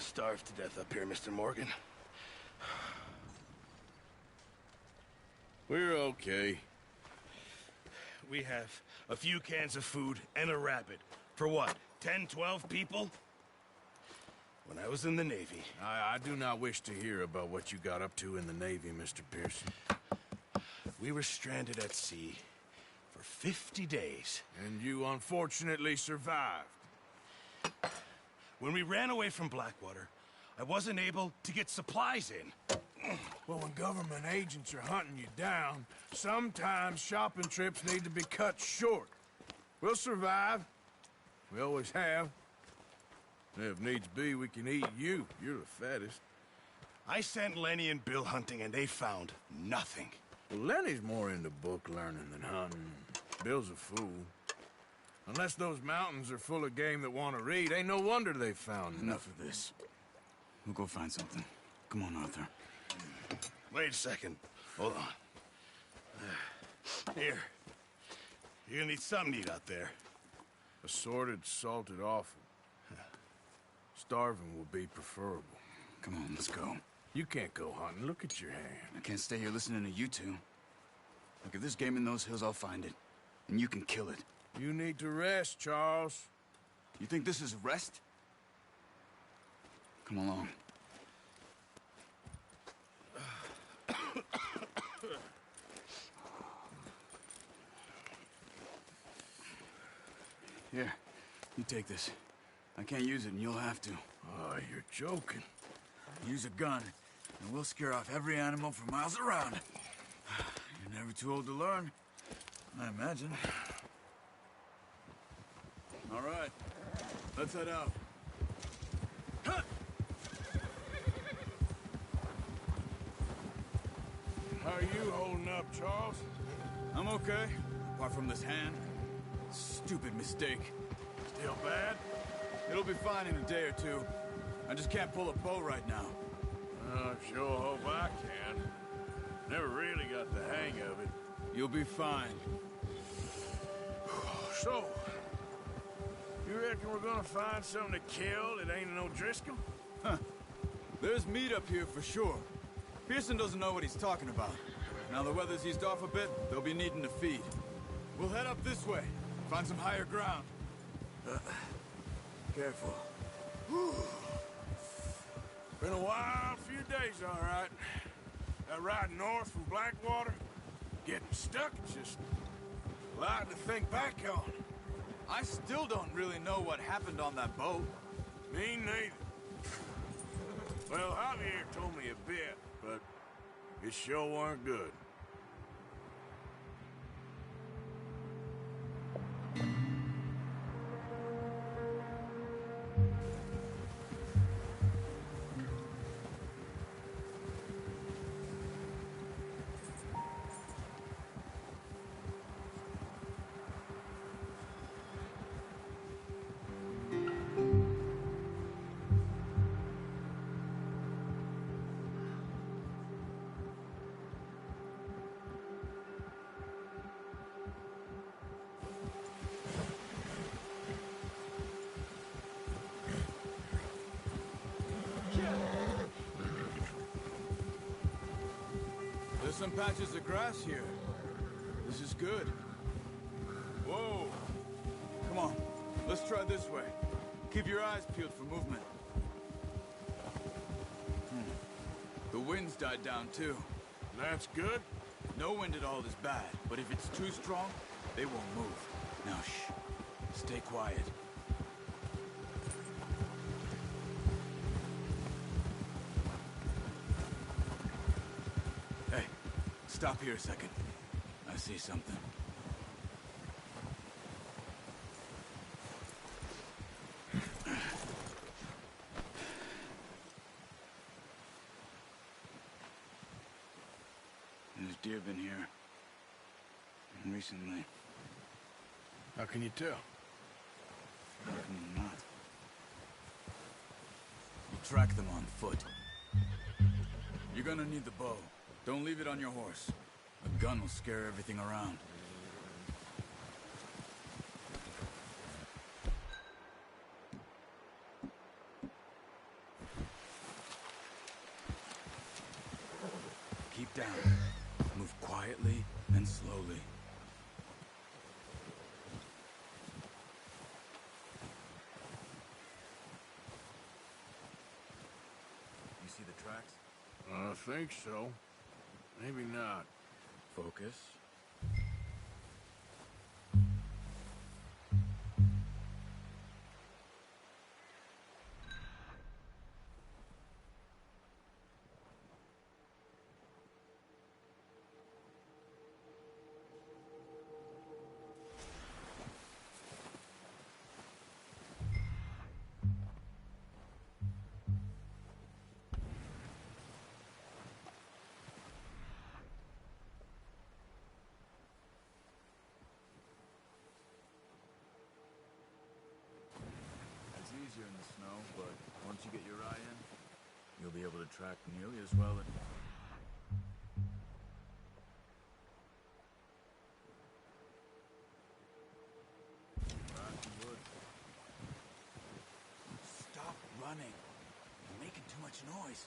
starve to death up here, Mr. Morgan. We're okay. We have a few cans of food and a rabbit. For what, 10, 12 people? When I was in the Navy... I do not wish to hear about what you got up to in the Navy, Mr. Pearson. We were stranded at sea for 50 days. And you unfortunately survived. When we ran away from Blackwater, I wasn't able to get supplies in. Well, when government agents are hunting you down, sometimes shopping trips need to be cut short. We'll survive. We always have. If needs be, we can eat you. You're the fattest. I sent Lenny and Bill hunting, and they found nothing. Well, Lenny's more into book learning than hunting. Bill's a fool. Unless those mountains are full of game that want to read, ain't no wonder they found Enough of this. We'll go find something. Come on, Arthur. Wait a second. Hold on. Here. You're gonna need something to eat out there. Assorted, salted offal. Starving will be preferable. Come on, let's go. You can't go hunting. Look at your hand. I can't stay here listening to you two. Look, if there's game in those hills, I'll find it. And you can kill it. You need to rest, Charles. You think this is rest? Come along. Here, you take this. I can't use it, and you'll have to. Oh, you're joking. Use a gun, and we'll scare off every animal for miles around. You're never too old to learn, I imagine. All right, let's head out. How are you holding up, Charles? I'm okay, apart from this hand. Stupid mistake. Still bad? It'll be fine in a day or two. I just can't pull a bow right now. I sure hope I can. Never really got the hang of it. You'll be fine. So, you reckon we're gonna find something to kill that ain't no Driscoll? Huh. There's meat up here for sure. Pearson doesn't know what he's talking about. Now the weather's eased off a bit, they'll be needing to feed. We'll head up this way, find some higher ground. Careful. Been a wild few days, all right. That ride north from Blackwater, getting stuck, it's just a lot to think back on. I still don't really know what happened on that boat. Me neither. Well, Javier told me a bit, but it sure weren't good. There's some patches of grass here. This is good. Whoa! Come on, let's try this way. Keep your eyes peeled for movement. The wind's died down too. That's good. No wind at all is bad, but if it's too strong, they won't move. Now shh. Stay quiet. Hey, stop here a second. I see something. There's deer been here. Recently. How can you tell? How can you not? You track them on foot. You're gonna need the bow. Don't leave it on your horse. A gun will scare everything around. time. Move quietly and slowly. You see the tracks? I think so. Maybe not. Focus. It's easier in the snow, but once you get your eye in, you'll be able to track nearly as well. Wood. Stop running. You're making too much noise.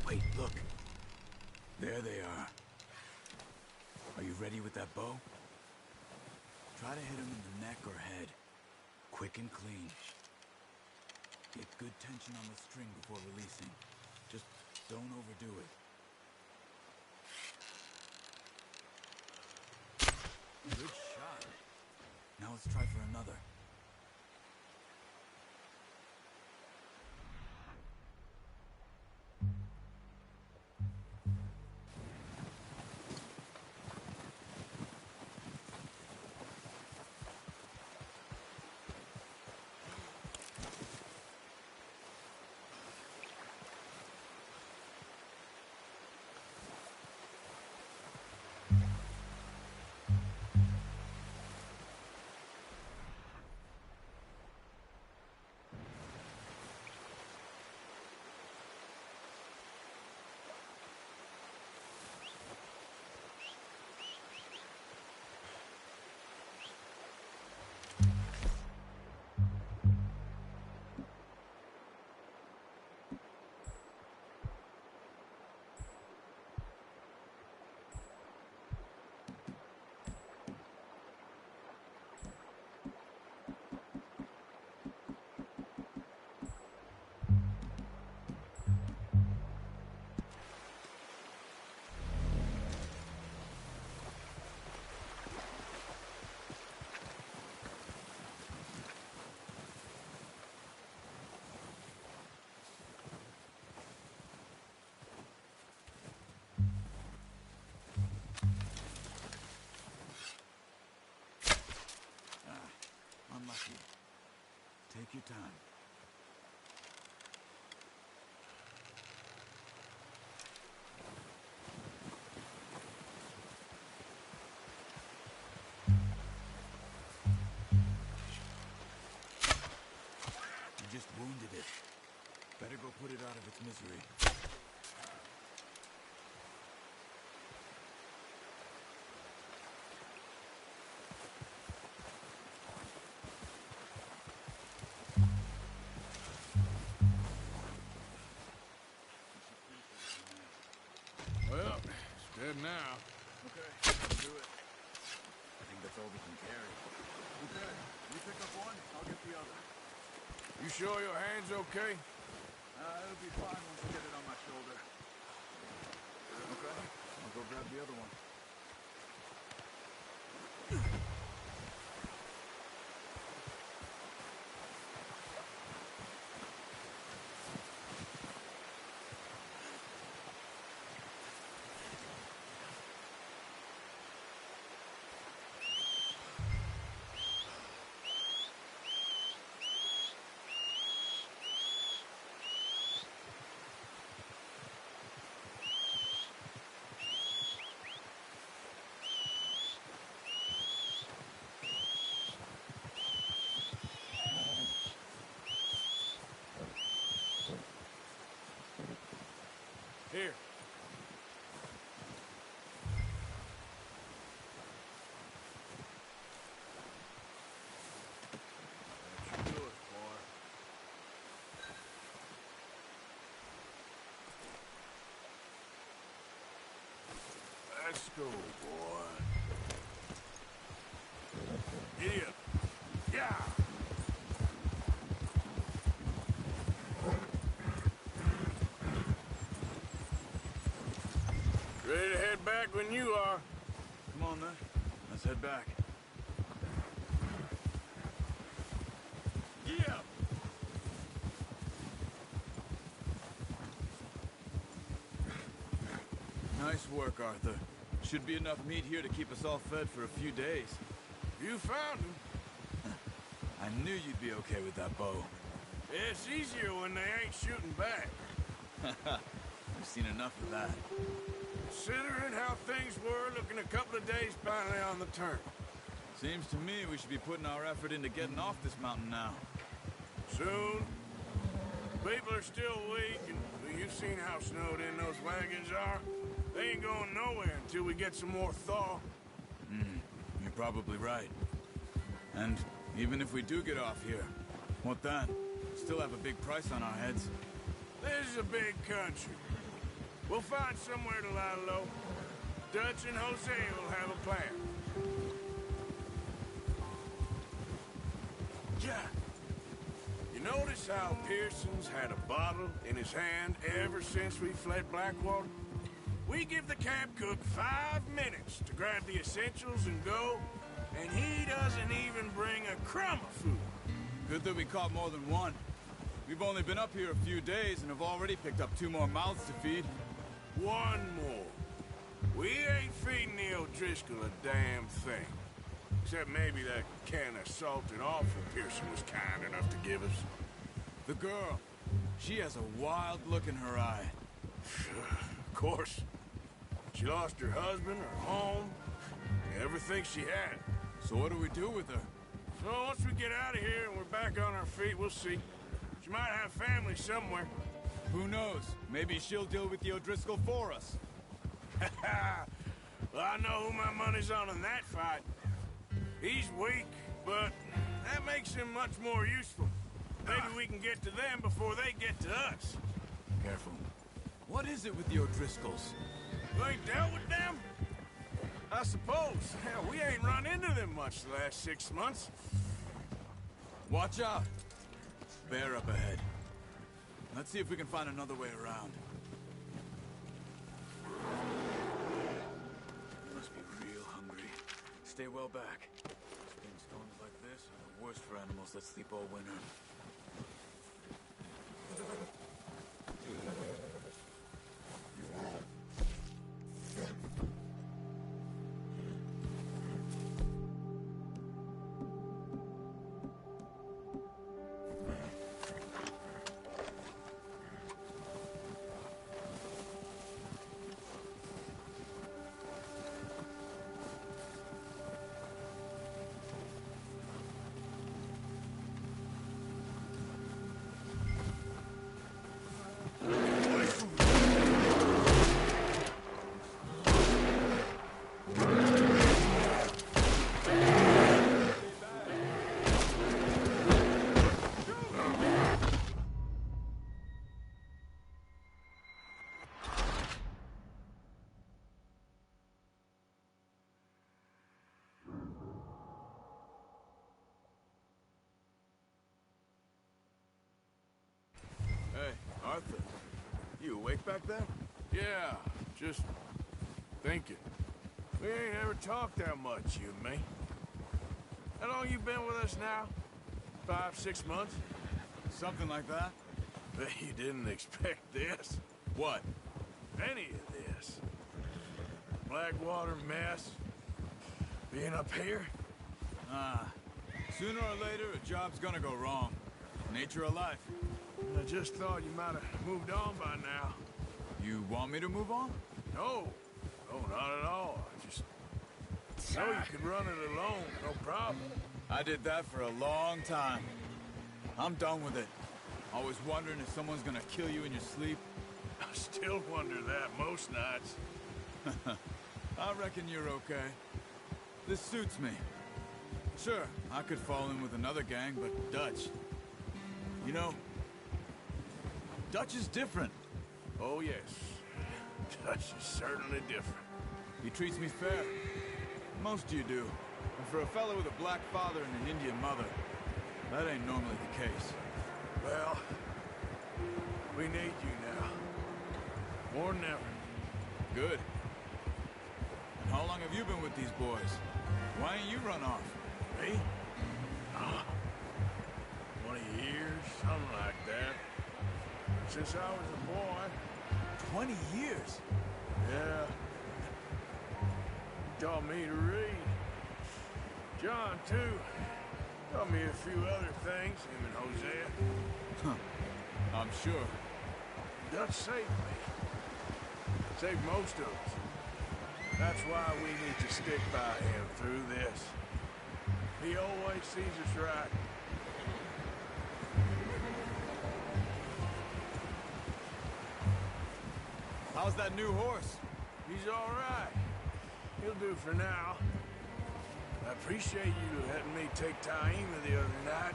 Wait, look. There they are. Are you ready with that bow? Try to hit him in the neck or head. Quick and clean. Get good tension on the string before releasing. Just don't overdo it. Good shot. Now let's try for another. Unlucky. Take your time. You just wounded it. Better go put it out of its misery. Well, it's dead now. Okay, let's do it. I think that's all we can carry. Okay, you pick up one, I'll get the other. You sure your hand's okay? It'll be fine once I get it on my shoulder. Okay, I'll go grab the other one. Here. That's yours, boy. Let's go, boy. Giddy up. Yeah! Ready to head back when you are. Come on, then. Let's head back. Yeah! Nice work, Arthur. Should be enough meat here to keep us all fed for a few days. You found him. I knew you'd be okay with that bow. It's easier when they ain't shooting back. We've seen enough of that. Considering how things were, looking a couple of days finally on the turn. Seems to me we should be putting our effort into getting off this mountain now. Soon. People are still weak, and you've seen how snowed in those wagons are. They ain't going nowhere until we get some more thaw. You're probably right. And even if we do get off here, what then? Still have a big price on our heads. This is a big country. We'll find somewhere to lie low. Dutch and Jose will have a plan. Yeah. You notice how Pearson's had a bottle in his hand ever since we fled Blackwater? We give the camp cook 5 minutes to grab the essentials and go, and he doesn't even bring a crumb of food. Good that we caught more than one. We've only been up here a few days and have already picked up 2 more mouths to feed. One more. We ain't feeding the O'Driscoll a damn thing. Except maybe that can of salted offal Pearson was kind enough to give us. The girl. She has a wild look in her eye. Of course. She lost her husband, her home, everything she had. So what do we do with her? So once we get out of here and we're back on our feet, we'll see. She might have family somewhere. Who knows? Maybe she'll deal with the O'Driscoll for us. Well, I know who my money's on in that fight. He's weak, but that makes him much more useful. Maybe we can get to them before they get to us. Careful. What is it with the O'Driscolls? You ain't dealt with them? I suppose. Hell, we ain't run into them much the last 6 months. Watch out! Bear up ahead. Let's see if we can find another way around. You must be real hungry. Stay well back. Spring storms like this are the worst for animals that sleep all winter. Hey, Arthur. You awake back there? Yeah, just thinking. We ain't ever talked that much, you and me. How long you been with us now? 5, 6 months? Something like that? Bet you didn't expect this. What? Any of this. Blackwater mess. Being up here? Sooner or later, a job's gonna go wrong. Nature of life. I just thought you might have moved on by now. You want me to move on? No. No, not at all. I just know you could run it alone, no problem. I did that for a long time. I'm done with it. Always wondering if someone's gonna kill you in your sleep. I still wonder that most nights. I reckon you're okay. This suits me. Sure, I could fall in with another gang, but Dutch... You know, Dutch is different. Oh, yes. Dutch is certainly different. He treats me fair. Most of you do. And for a fellow with a black father and an Indian mother, that ain't normally the case. Well, we need you now. More than ever. Good. And how long have you been with these boys? Why ain't you run off? Me? 20 years, something like that. Since I was a boy. 20 years? Yeah. He taught me to read. John, too. Taught me a few other things, him and Hosea. Huh. I'm sure. Dutch saved me. Saved most of us. That's why we need to stick by him through this. He always sees us right. How's that new horse? He's all right. He'll do for now. I appreciate you letting me take Taima the other night.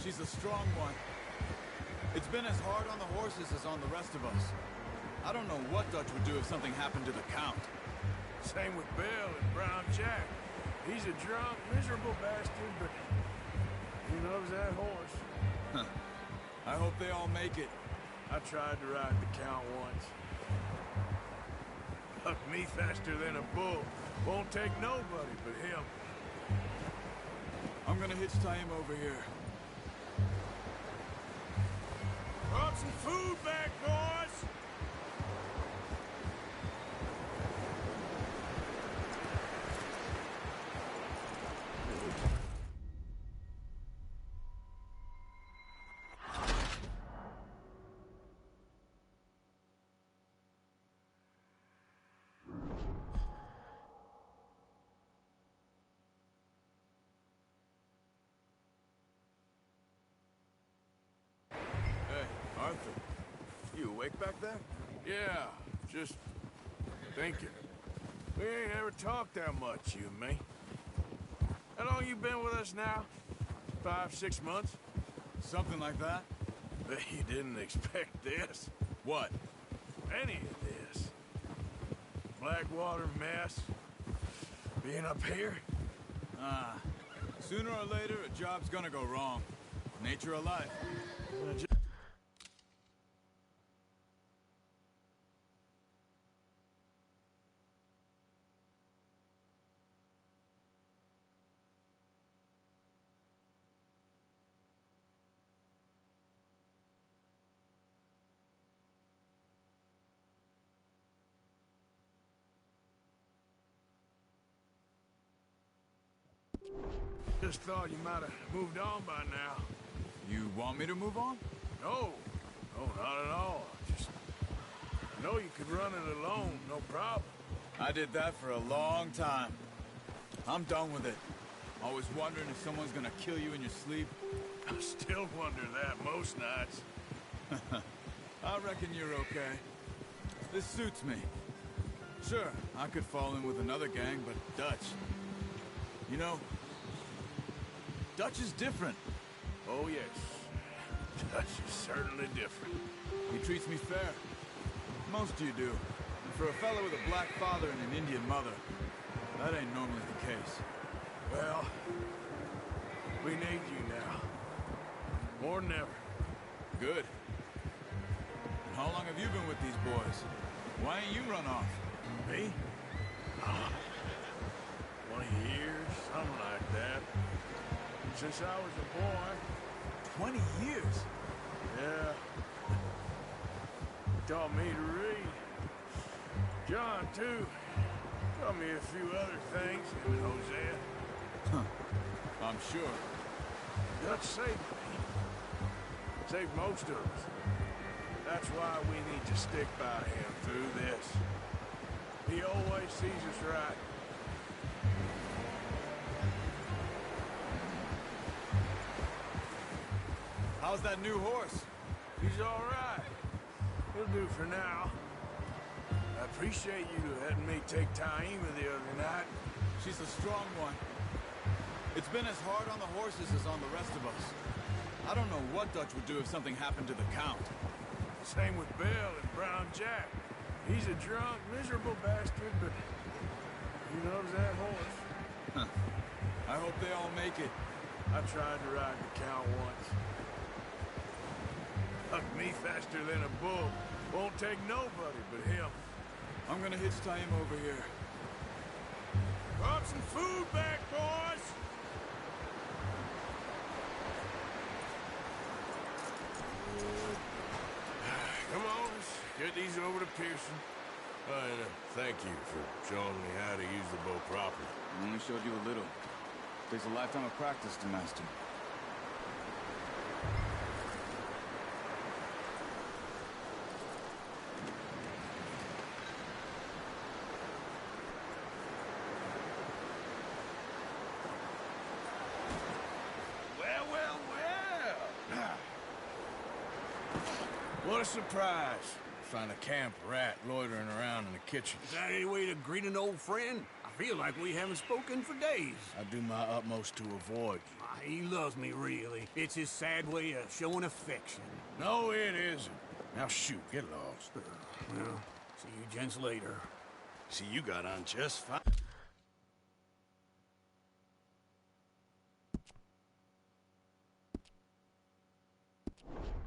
She's a strong one. It's been as hard on the horses as on the rest of us. I don't know what Dutch would do if something happened to the Count. Same with Bill and Brown Jack. He's a drunk, miserable bastard, but he loves that horse. Huh. I hope they all make it. I tried to ride the Count once. Hucked me faster than a bull. Won't take nobody but him. I'm gonna hitch Taima over here. Brought some food back, boys! Arthur, you awake back there? Yeah, just thinking. We ain't ever talked that much, you and me. How long you been with us now? 5, 6 months? Something like that? Bet you didn't expect this. What? Any of this. Blackwater mess. Being up here? Sooner or later, a job's gonna go wrong. Nature of life. Just thought you might have moved on by now. You want me to move on? No. No, not at all. Just... I know you could run it alone, no problem. I did that for a long time. I'm done with it. Always wondering if someone's gonna kill you in your sleep. I still wonder that most nights. I reckon you're okay. This suits me. Sure, I could fall in with another gang, but Dutch... You know, Dutch is different. Oh, yes. Dutch is certainly different. He treats me fair. Most of you do. And for a fellow with a black father and an Indian mother, that ain't normally the case. Well, we need you now. More than ever. Good. And how long have you been with these boys? Why ain't you run off? Me? 20 years, something like that. Since I was a boy. 20 years? Yeah. He taught me to read. John, too. Taught me a few other things, him and Hosea. Huh. I'm sure. Dutch saved me. Saved most of us. That's why we need to stick by him through this. He always sees us right. How's that new horse? He's all right. It'll do for now. I appreciate you letting me take Taima the other night. She's a strong one. It's been as hard on the horses as on the rest of us. I don't know what Dutch would do if something happened to the Count. Same with Bill and Brown Jack. He's a drunk, miserable bastard, but he loves that horse. Huh. I hope they all make it. I tried to ride the Count once. Hucked me faster than a bull. Won't take nobody but him. I'm gonna hitch Taima over here. Brought some food back, boys! Come on, let's get these over to Pearson. And thank you for showing me how to use the bow properly. I only showed you a little. Takes a lifetime of practice to master. Well. What a surprise. Find a camp rat loitering around in the kitchen. Is that any way to greet an old friend? I feel like we haven't spoken for days. I do my utmost to avoid you. He loves me, really. It's his sad way of showing affection. No, it isn't. Now shoot, get lost. Well, see you gents later. See, you got on just fine.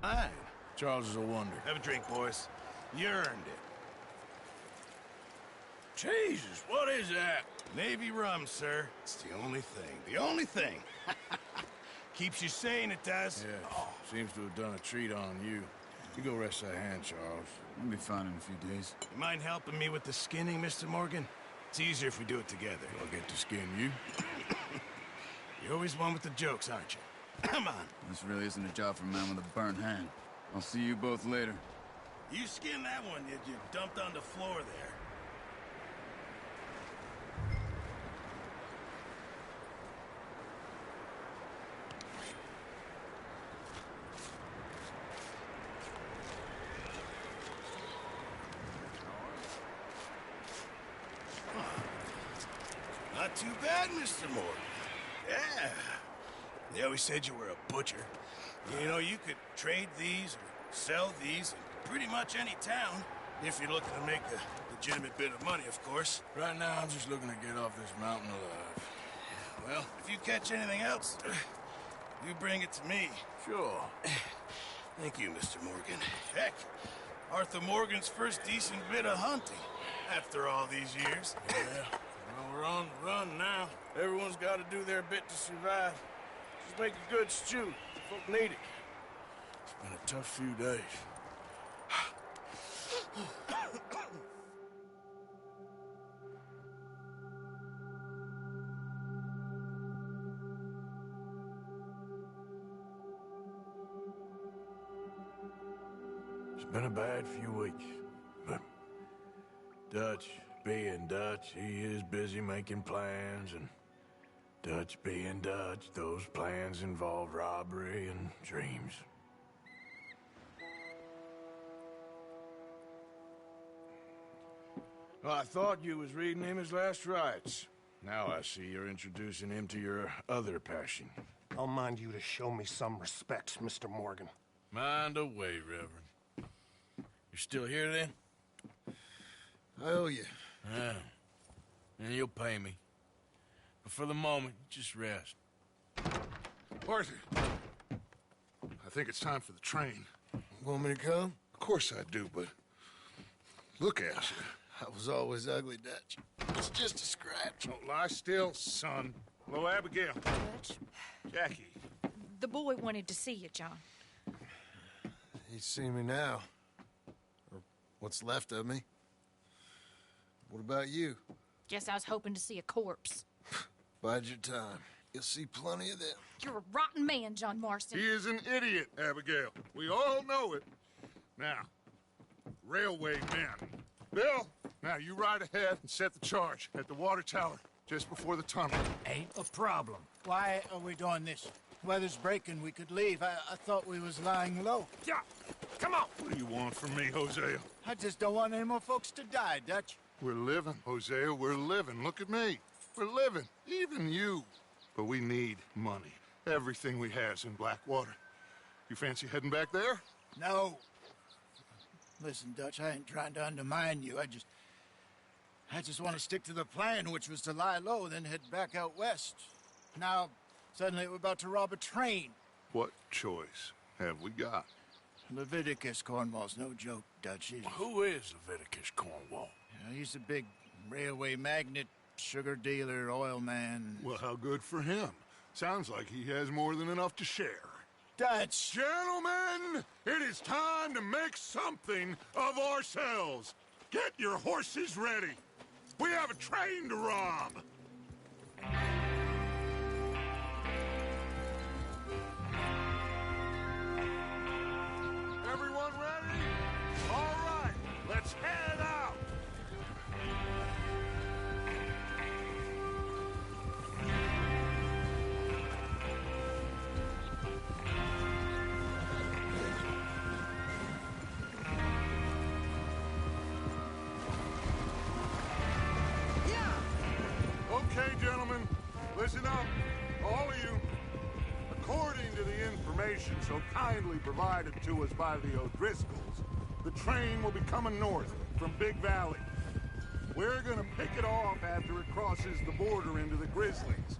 Fine. Charles is a wonder. Have a drink, boys. You earned it. Jesus, what is that? Navy rum, sir. It's the only thing. The only thing. Keeps you sane, it does. Yeah, seems to have done a treat on you. You go rest that hand, Charles. I'll be fine in a few days. You mind helping me with the skinning, Mr. Morgan? It's easier if we do it together. I'll get to skin you. You're always one with the jokes, aren't you? Come on. This really isn't a job for a man with a burnt hand. I'll see you both later. You skinned that one you dumped on the floor there. Not too bad, Mr. Morgan. Yeah. They always said you were a butcher. You know, you could trade these or sell these in pretty much any town, if you're looking to make a legitimate bit of money, of course. Right now, I'm just looking to get off this mountain alive. Well, if you catch anything else, you bring it to me. Sure. Thank you, Mr. Morgan. Heck, Arthur Morgan's first decent bit of hunting after all these years. Yeah. Well, we're on the run now. Everyone's got to do their bit to survive. Just make a good stew. Folk need it. It's been a tough few days. It's been a bad few weeks, but Dutch being Dutch, he is busy making plans, and Dutch being Dutch, those plans involve robbery and dreams. Well, I thought you was reading him his last rites. Now I see you're introducing him to your other passion. I'll mind you to show me some respect, Mr. Morgan. Mind away, Reverend. You're still here, then? I owe you. Yeah. And you'll pay me. But for the moment, just rest. Arthur, I think it's time for the train. Want me to come? Of course I do, but look at you. I was always ugly, Dutch. It's just a scratch. Don't lie still, son. Hello, Abigail. Dutch, Jackie. the boy wanted to see you, John. He's seen me now. Or what's left of me. What about you? Guess I was hoping to see a corpse. Bide your time. You'll see plenty of them. You're a rotten man, John Marston. He is an idiot, Abigail. We all know it. Now, railway men. Bill, now you ride ahead and set the charge at the water tower just before the tunnel. Ain't a problem. Why are we doing this? Weather's breaking. We could leave. I thought we was lying low. Yeah, come on. What do you want from me, Hosea? I just don't want any more folks to die, Dutch. We're living, Hosea, we're living. Look at me. We're living, even you. But we need money. Everything we has in Blackwater. You fancy heading back there? No. Listen, Dutch, I ain't trying to undermine you. I just want to stick to the plan, which was to lie low, then head back out west. Now, suddenly we're about to rob a train. What choice have we got? Leviticus Cornwall's no joke, Dutch. Who is Leviticus Cornwall? He's a big railway magnate, sugar dealer, oil man. Well, how good for him. Sounds like he has more than enough to share. Dutch! Gentlemen, it is time to make something of ourselves. Get your horses ready. We have a train to rob. Everyone ready? All right, let's head out. Okay, gentlemen, listen up, all of you. According to the information so kindly provided to us by the O'Driscolls, the train will be coming north from Big Valley. We're gonna pick it off after it crosses the border into the Grizzlies.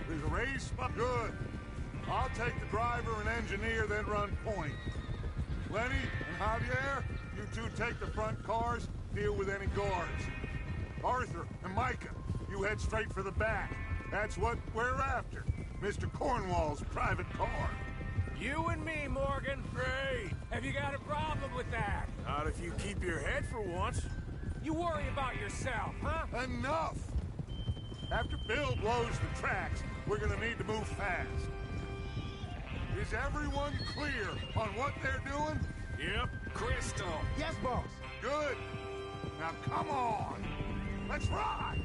There's a race, but good. I'll take the driver and engineer, then run point. Lenny and Javier, you two take the front cars, deal with any guards. Arthur and Micah, you head straight for the back. That's what we're after. Mr. Cornwall's private car. You and me, Morgan. Great. Have you got a problem with that? Not if you keep your head for once. You worry about yourself, huh? Enough! After Bill blows the tracks, we're gonna need to move fast. Is everyone clear on what they're doing? Yep. Crystal. Yes, boss. Good. Now come on. Let's ride.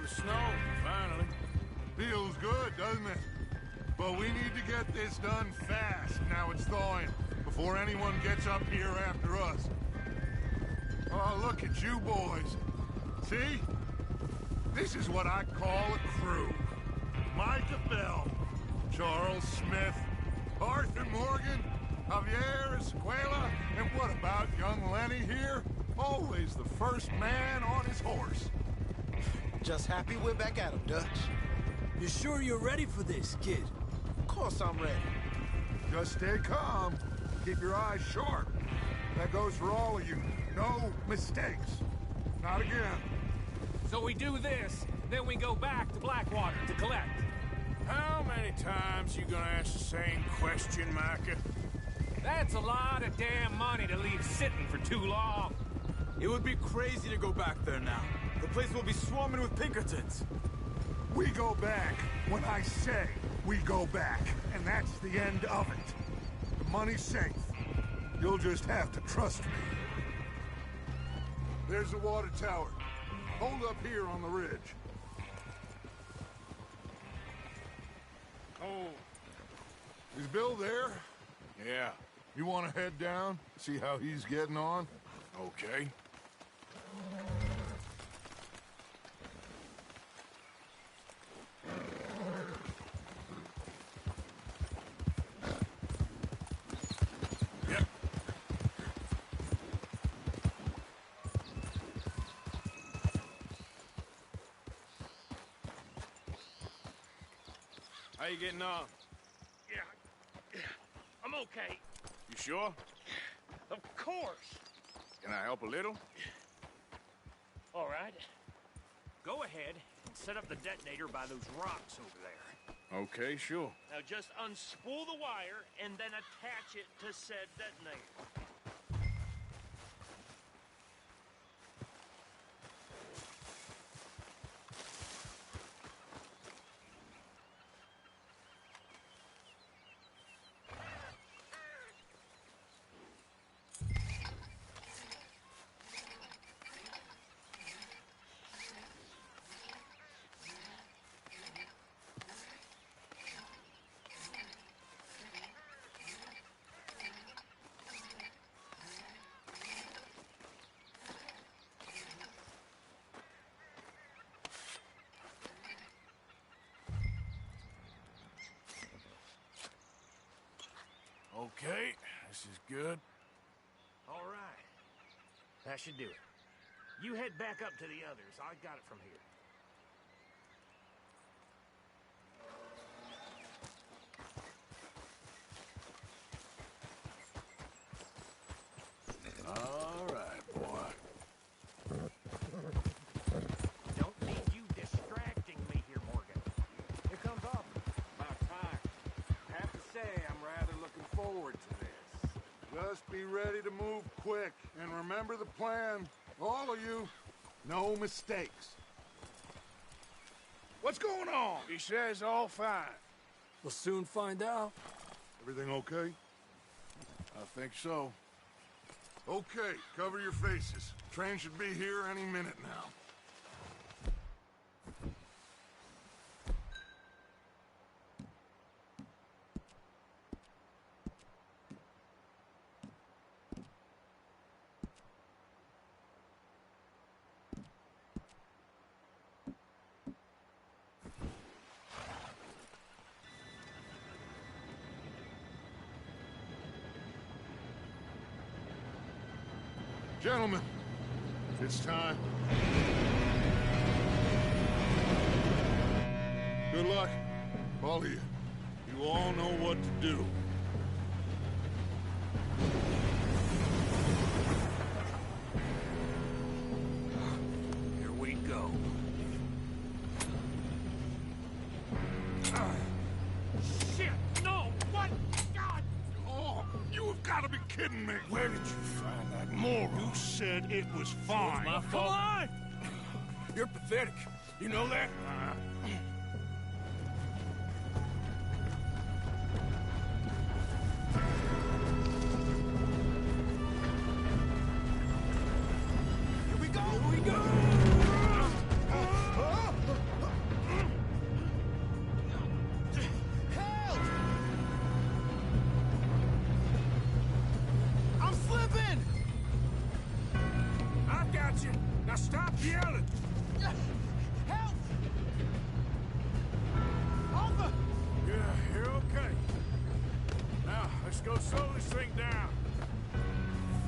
Snow, finally. Feels good, doesn't it? But we need to get this done fast, now it's thawing, before anyone gets up here after us. Oh, look at you boys. See? This is what I call a crew. Micah Bell, Charles Smith, Arthur Morgan, Javier Escuela, and what about young Lenny here? Always the first man on his horse. Just happy we're back at him, Dutch. You sure you're ready for this, kid? Of course I'm ready. Just stay calm. Keep your eyes sharp. That goes for all of you. No mistakes. Not again. So we do this, then we go back to Blackwater to collect. How many times you gonna ask the same question, Micah? That's a lot of damn money to leave sitting for too long. It would be crazy to go back there now. The place will be swarming with Pinkertons. We go back when I say we go back, and that's the end of it. The money's safe. You'll just have to trust me. There's the water tower. Hold up here on the ridge. Oh, Is Bill there? yeah. You want to head down? See how he's getting on? Okay. Yep. How you getting on? Yeah, I'm okay. You sure? Of course. Can I help a little? All right. Go ahead and set up the detonator by those rocks over there. Okay, sure. Now just unspool the wire and then attach it to said detonator. Okay, this is good. All right. That should do it. You head back up to the others. I got it from here. All right, boy. Don't need you distracting me here, Morgan. Here comes Arthur. About time. I have to say, I'm rather looking forward to this. Just be ready to move quick, and remember the plan. All of you, no mistakes. What's going on? He says all fine. We'll soon find out. Everything okay? I think so. Okay, cover your faces. Train should be here any minute now. Gentlemen, it's time. Good luck, all of you. You all know what to do. Here we go. Shit! No! What? God! Oh, you have got to be kidding me. Where did you find that moron? You said it was fine. My fault. Come on! You're pathetic. You know that? Here we go! Here we go! Help! I'm slipping! I got you. Now stop yelling. Help! Arthur! Yeah, you're okay. Now, let's go slow this thing down.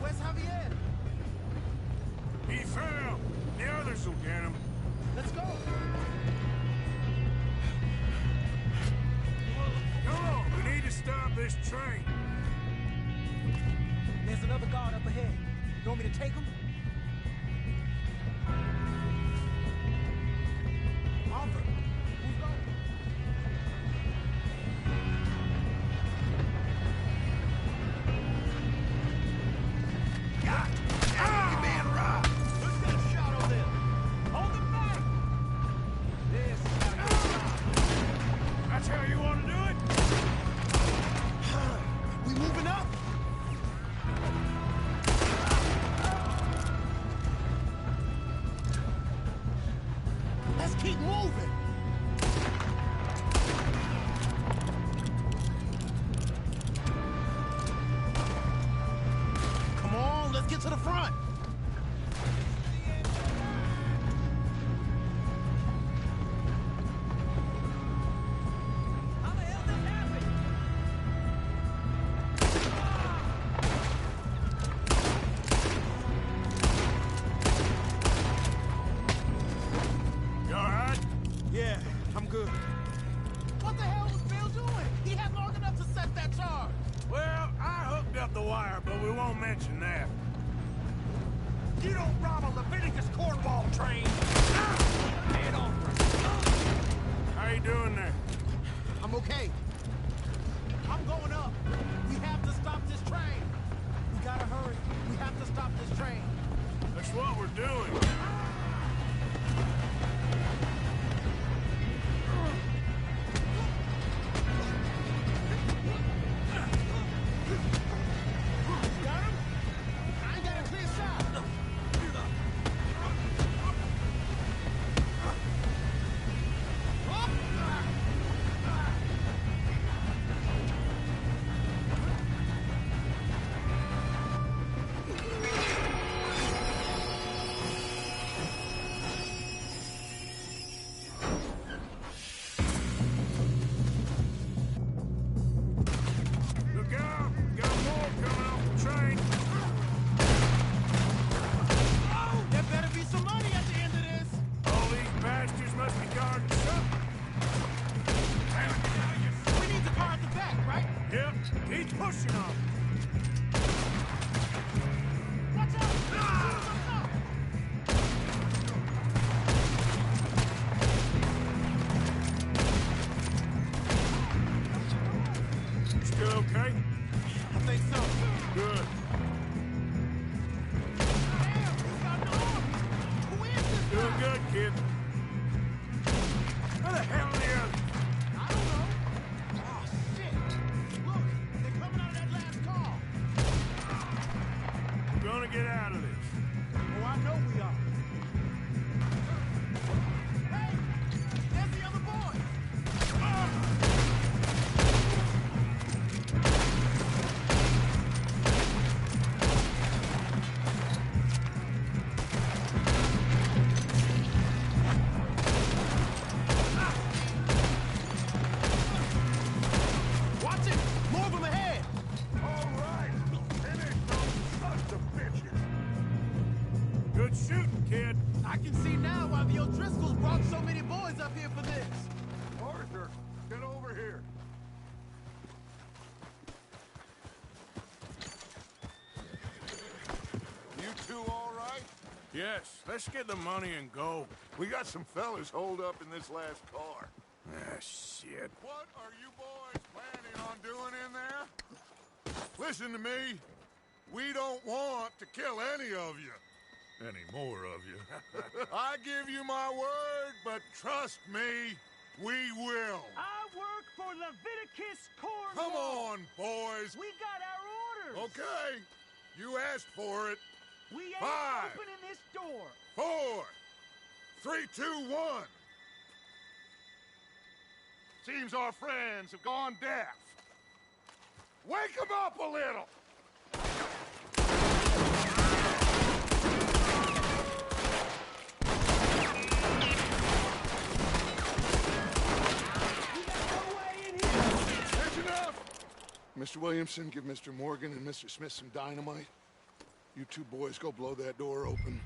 Where's Javier? He fell. The others will get him. Let's go! Come on, we need to stop this train. There's another guard up ahead. You want me to take him? Arthur, who's going? God damn, you being robbed. Who's got a shot on them? Hold them back! This is how you stop. That's how you want to do it? We moving up? Let's keep moving! Come on, let's get to the front! How the hell did this happen? You all right? Yeah, I'm good. What the hell was Bill doing? He had long enough to set that charge. Well, I hooked up the wire, but we won't mention that. You don't rob a Leviticus cornball train! Head on! How you doing there? I'm okay. I'm going up. We have to stop this train. We gotta hurry. We have to stop this train. That's what we're doing. Got him? I ain't got a clear shot. Look out! Got more coming off the train. Oh, there better be some money at the end of this. All these bastards must be guarding something. We need the car at the back, right? Yep, keep pushing on. Watch out! Ah! Still okay? I think so. Good. Damn, he's got no arms. Who is this Doing guy? good, kid. Where the hell are the others? I don't know. Oh, shit. Look, they're coming out of that last car. We're gonna get out of this. Oh, I know we are. Hey, there's the other boys. Watch it! More of them ahead! All right, finish those sons of bitches. Good shooting, kid. I can see now why the O'Driscolls brought so many boys up here for this. Arthur, get over here. You two all right? Yes, let's get the money and go. We got some fellas holed up in this last car. Ah, shit. What are you boys planning on doing in there? Listen to me. We don't want to kill any of you. Any more of you. I give you my word, but trust me, we will. I work for Leviticus Cornwall. Come on, boys. We got our orders. Okay. You asked for it. We ain't 5, opening this door. 4, 3, 2, 1. Seems our friends have gone deaf. Wake them up a little. That's enough. Mr. Williamson, give Mr. Morgan and Mr. Smith some dynamite. You two boys go blow that door open.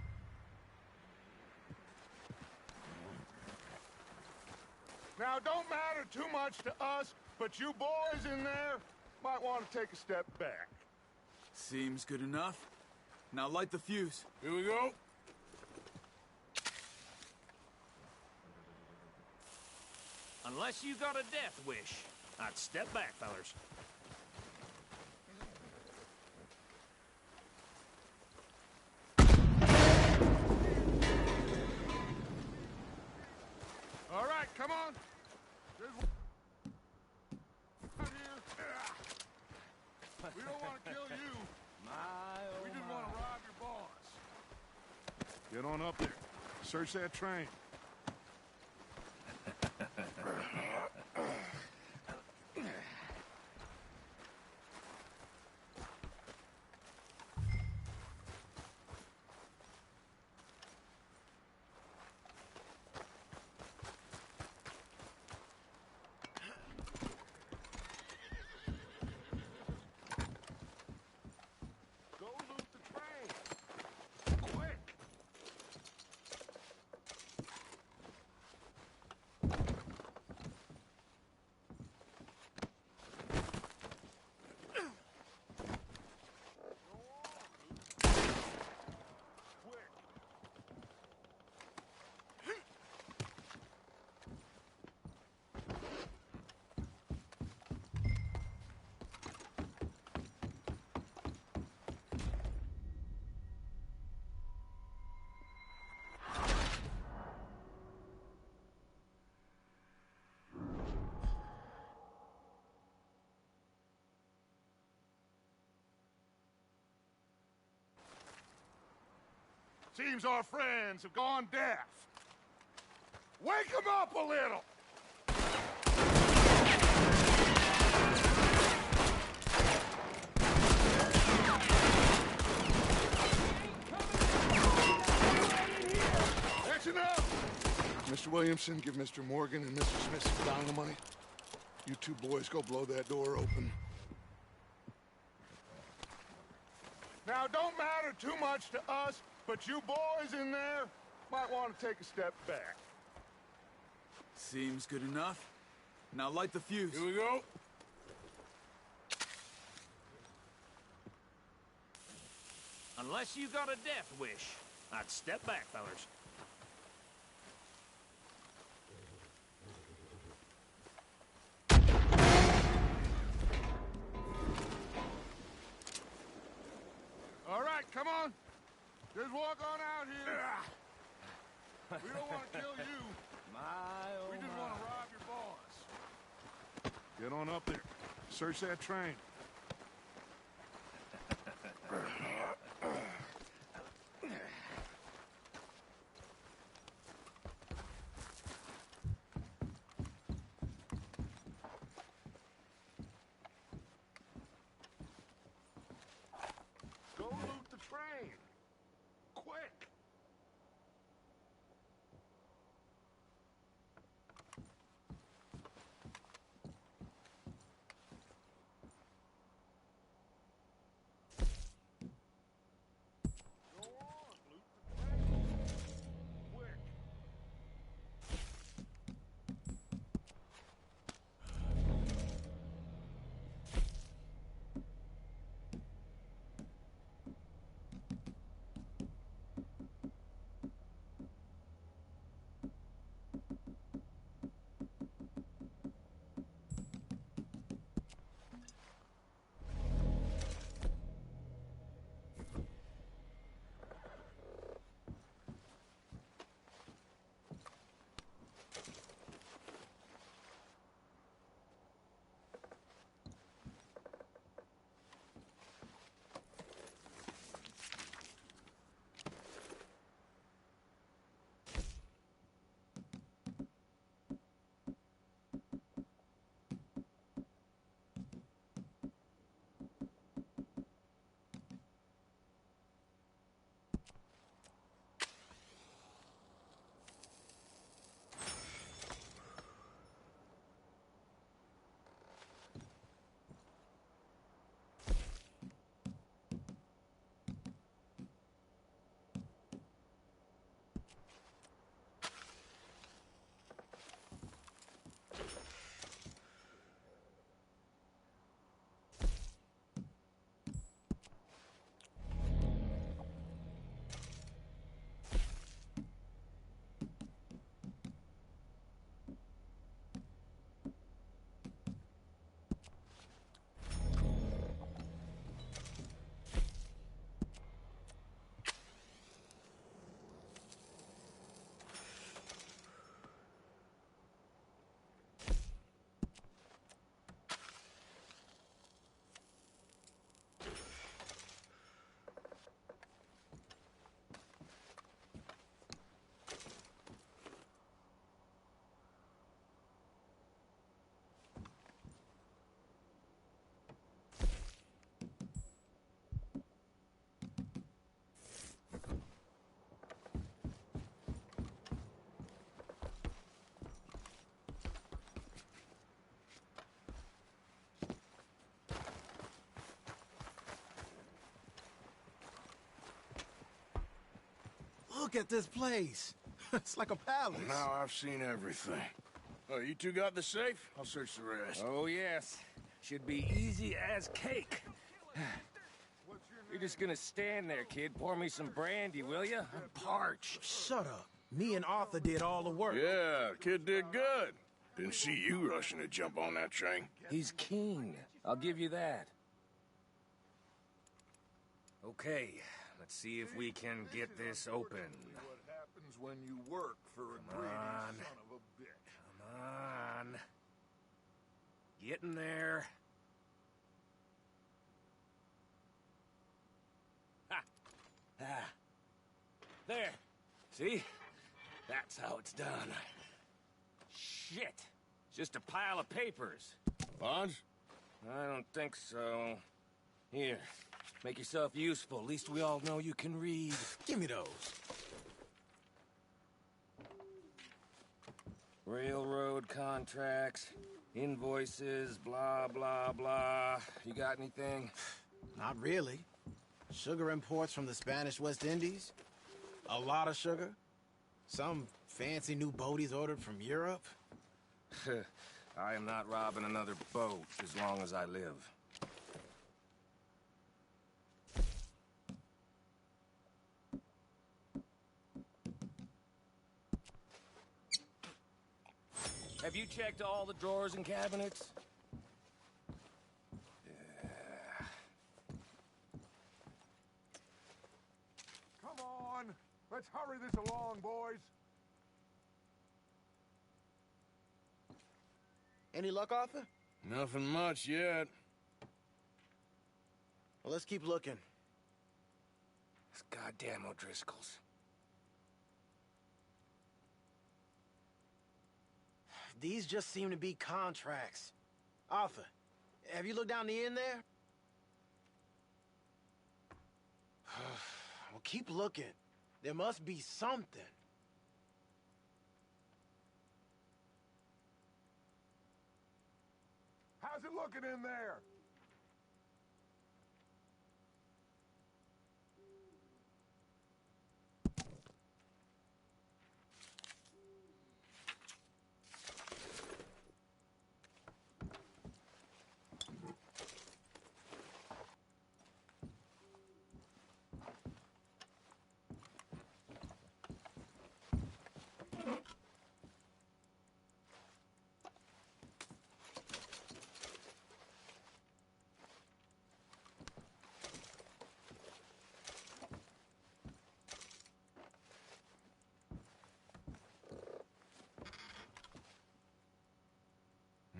Now, don't matter too much to us, but you boys in there might want to take a step back. Seems good enough. Now light the fuse. Here we go. Unless you got a death wish, I'd step back, fellers. All right, come on. There's one here. We don't want to kill you. We just want to rob your boss. Get on up there. Search that train. Go loot the train. Quick. Seems our friends have gone deaf. Wake them up a little! That's enough! Mr. Williamson, give Mr. Morgan and Mr. Smith some dynamite. You two boys go blow that door open. Now, don't matter too much to us, but you boys in there might want to take a step back. Seems good enough. Now light the fuse. Here we go. Unless you got a death wish, I'd step back, fellers. All right, come on. Just walk on out here. We don't want to kill you. We just want to rob your boss. Get on up there. Search that train. Go loot the train. Quick. Go on, loot the train. Quick. Look at this place. It's like a palace. Now I've seen everything. Oh, you two got the safe? I'll search the rest. Oh, yes. Should be easy as cake. You're just gonna stand there, kid. Pour me some brandy, will you? I'm parched. Shut up. Me and Arthur did all the work. Yeah, kid did good. Didn't see you rushing to jump on that train. He's keen. I'll give you that. Okay, let's see if we can get this open. What happens when you work for a greedy on. son of a bitch? Come on. Get in there. Ha! Ah. There. See? That's how it's done. Shit. Just a pile of papers. Bonds? I don't think so. Here. Make yourself useful. At least we all know you can read. Give me those. Railroad contracts, invoices, blah, blah, blah. You got anything? Not really. Sugar imports from the Spanish West Indies. A lot of sugar. Some fancy new boat he's ordered from Europe. I am not robbing another boat as long as I live. Have you checked all the drawers and cabinets? Come on! Let's hurry this along, boys! Any luck, Arthur? Nothing much yet. Well, let's keep looking. It's goddamn O'Driscolls. These just seem to be contracts. Arthur, have you looked down the end there? Well, keep looking. There must be something. How's it looking in there?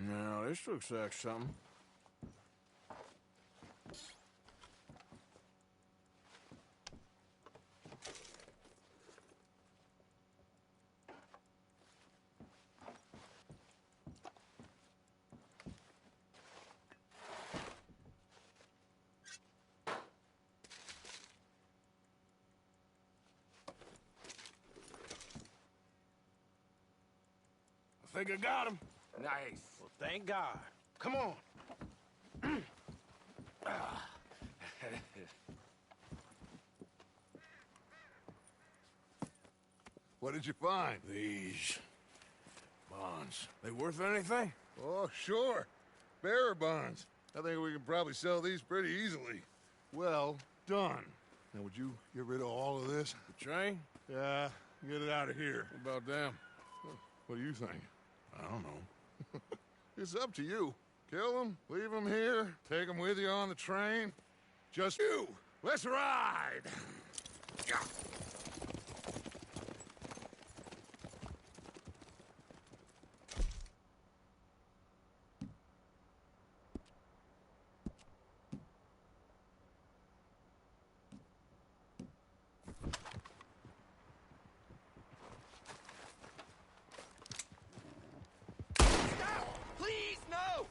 Now, this looks like something. I think I got him. Nice. Well, thank God. Come on. What did you find? These bonds. They worth anything? Oh, sure. Bearer bonds. I think we can probably sell these pretty easily. Well done. Now, would you get rid of all of this? The train? Yeah, get it out of here. What about them? What do you think? I don't know. It's up to you. Kill them, leave them here, take them with you on the train. Just you. Let's ride! Yeah. Please, no!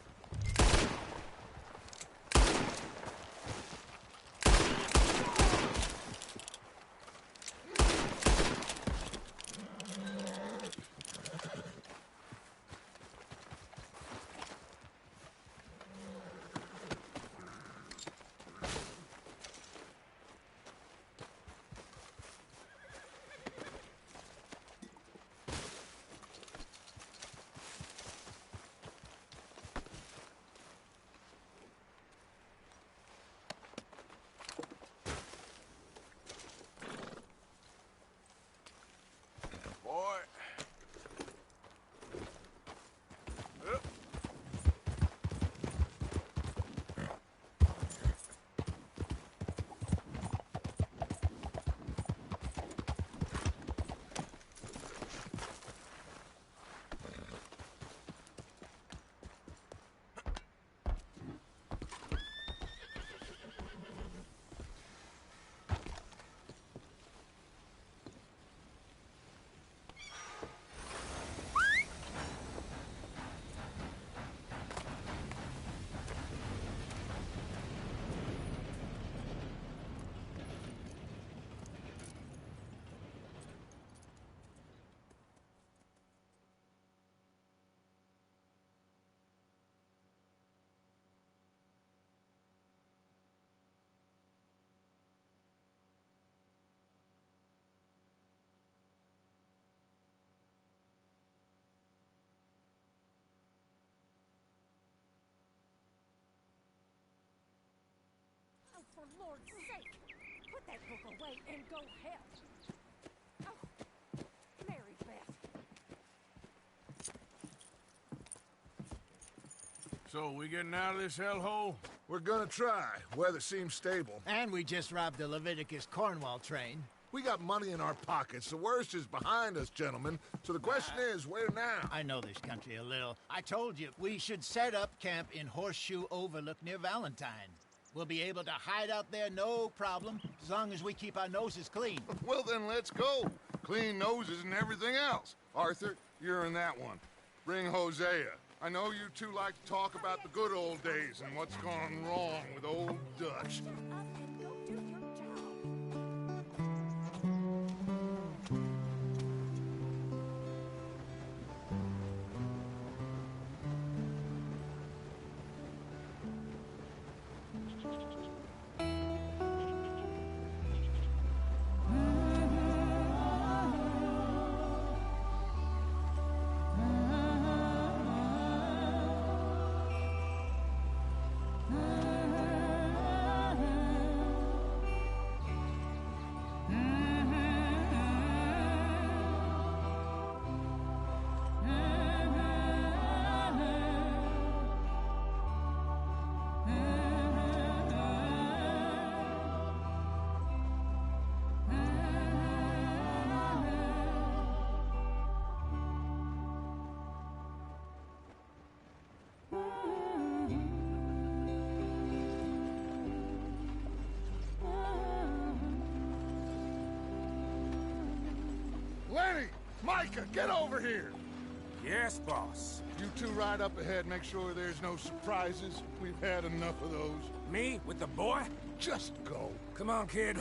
Lord's sake! Put that book away and go help! Oh, Mary Beth. So, we getting out of this hellhole? We're gonna try. Weather seems stable. And we just robbed the Leviticus Cornwall train. We got money in our pockets. The worst is behind us, gentlemen. So the question is, where now? I know this country a little. I told you, we should set up camp in Horseshoe Overlook near Valentine. We'll be able to hide out there, no problem, as long as we keep our noses clean. Well, then let's go. Clean noses and everything else. Arthur, you're in that one. Bring Hosea. I know you two like to talk about the good old days and what's gone wrong with old Dutch. Lenny! Micah, get over here! Yes, boss. You two ride up ahead, make sure there's no surprises. We've had enough of those. Me with the boy? Just go. Come on, kid.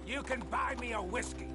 You can buy me a whiskey.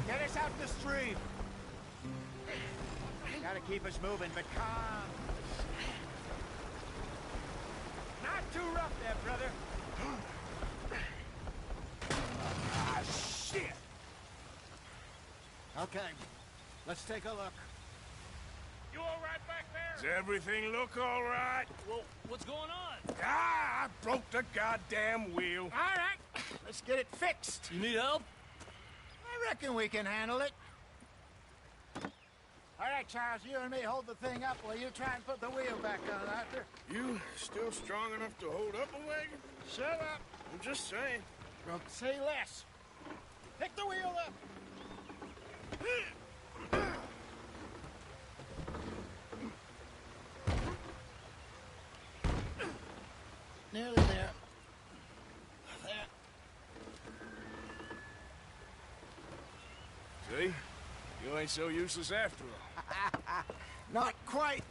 Get us out the stream. Gotta keep us moving, but calm. Not too rough there, brother. Ah, shit! Okay, let's take a look. You all right back there? Does everything look all right? Well, what's going on? Ah, I broke the goddamn wheel. All right, let's get it fixed. You need help? I reckon we can handle it. All right, Charles, you and me hold the thing up while you try and put the wheel back on, Arthur. You still strong enough to hold up a wagon? Shut up. I'm just saying. Don't say less. Pick the wheel up. Nearly there. There. See? You ain't so useless after all. Not quite.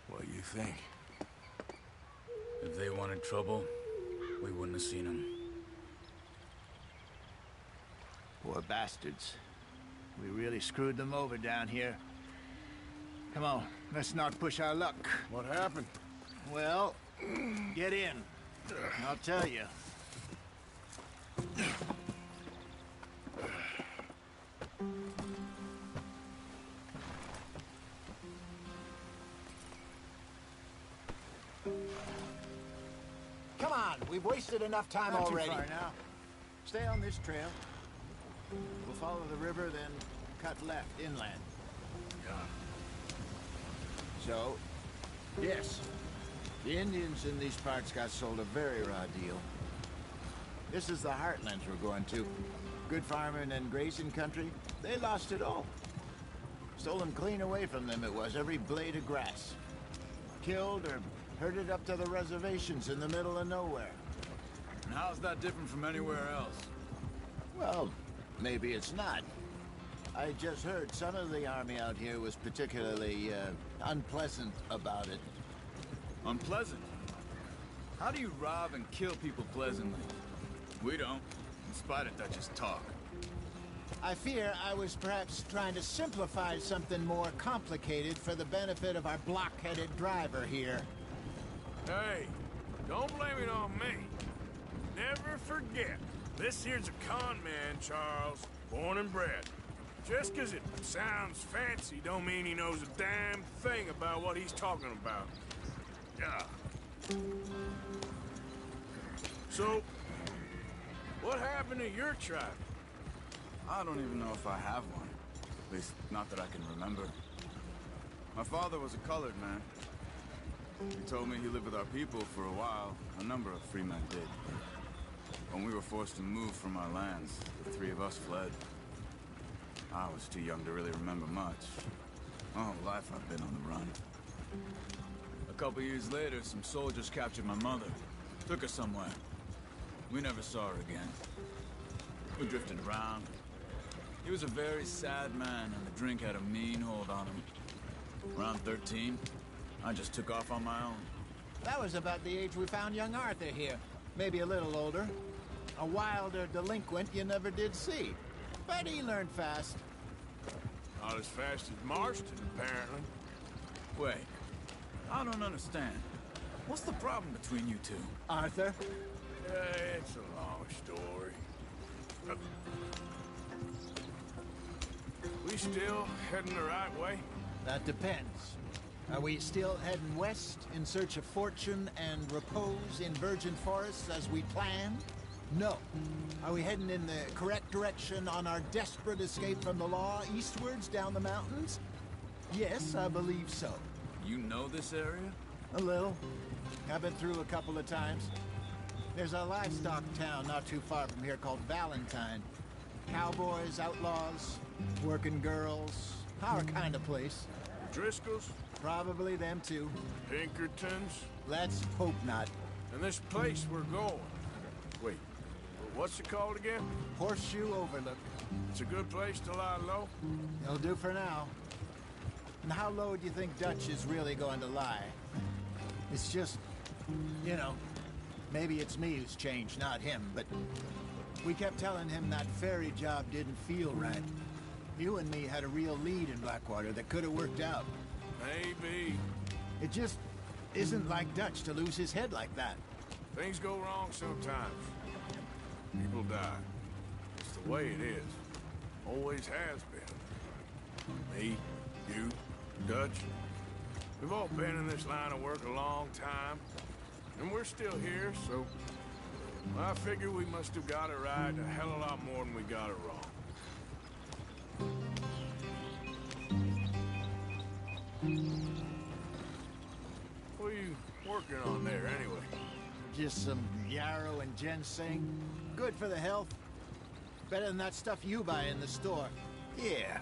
What do you think? If they wanted trouble, we wouldn't have seen them. Poor bastards. We really screwed them over down here. Come on, let's not push our luck. What happened? Well, get in. I'll tell you. Come on, we've wasted enough time Not already. Too far now. Stay on this trail. We'll follow the river, then cut left inland. So, yes, the Indians in these parts got sold a very raw deal. This is the heartlands we're going to. Good farming and grazing country, they lost it all. Stolen clean away from them it was, every blade of grass. Killed or herded up to the reservations in the middle of nowhere. how's that different from anywhere else? Well, maybe it's not. I just heard some of the army out here was particularly, unpleasant about it. Unpleasant? How do you rob and kill people pleasantly? We don't, in spite of Dutch's talk. I fear I was perhaps trying to simplify something more complicated for the benefit of our block-headed driver here. Hey, don't blame it on me. Never forget, this here's a con man, Charles, born and bred. Just 'cause it sounds fancy don't mean he knows a damn thing about what he's talking about. Yeah. So, what happened to your tribe? I don't even know if I have one. At least, not that I can remember. My father was a colored man. He told me he lived with our people for a while. A number of free men did. When we were forced to move from our lands, the three of us fled. I was too young to really remember much. My whole life I've been on the run. A couple years later, some soldiers captured my mother. Took her somewhere. We never saw her again. We drifted around. He was a very sad man, and the drink had a mean hold on him. Around 13, I just took off on my own. That was about the age we found young Arthur here. Maybe a little older. A wilder delinquent you never did see. But he learned fast. Not as fast as Marston, apparently. Wait, I don't understand. What's the problem between you two? Arthur? It's a long story. We still heading the right way? That depends. Are we still heading west in search of fortune and repose in virgin forests as we planned? No. Are we heading in the correct direction on our desperate escape from the law eastwards down the mountains? Yes, I believe so. You know this area? A little. I've been through a couple of times. There's a livestock town not too far from here called Valentine. Cowboys, outlaws, working girls, our kind of place. Driscolls? Probably them too. Pinkertons? Let's hope not. And this place we're going. Wait, what's it called again? Horseshoe Overlook. It's a good place to lie low? It'll do for now. And how low do you think Dutch is really going to lie? It's just, you know, maybe it's me who's changed, not him, but we kept telling him that ferry job didn't feel right. You and me had a real lead in Blackwater that could have worked out. Maybe. It just isn't like Dutch to lose his head like that. Things go wrong sometimes. People die. It's the way it is. Always has been. Me, you, Dutch. We've all been in this line of work a long time. And we're still here, so... I figure we must have got it right a hell of a lot more than we got it wrong. What are you working on there, anyway? Just some yarrow and ginseng. Good for the health. Better than that stuff you buy in the store. Yeah,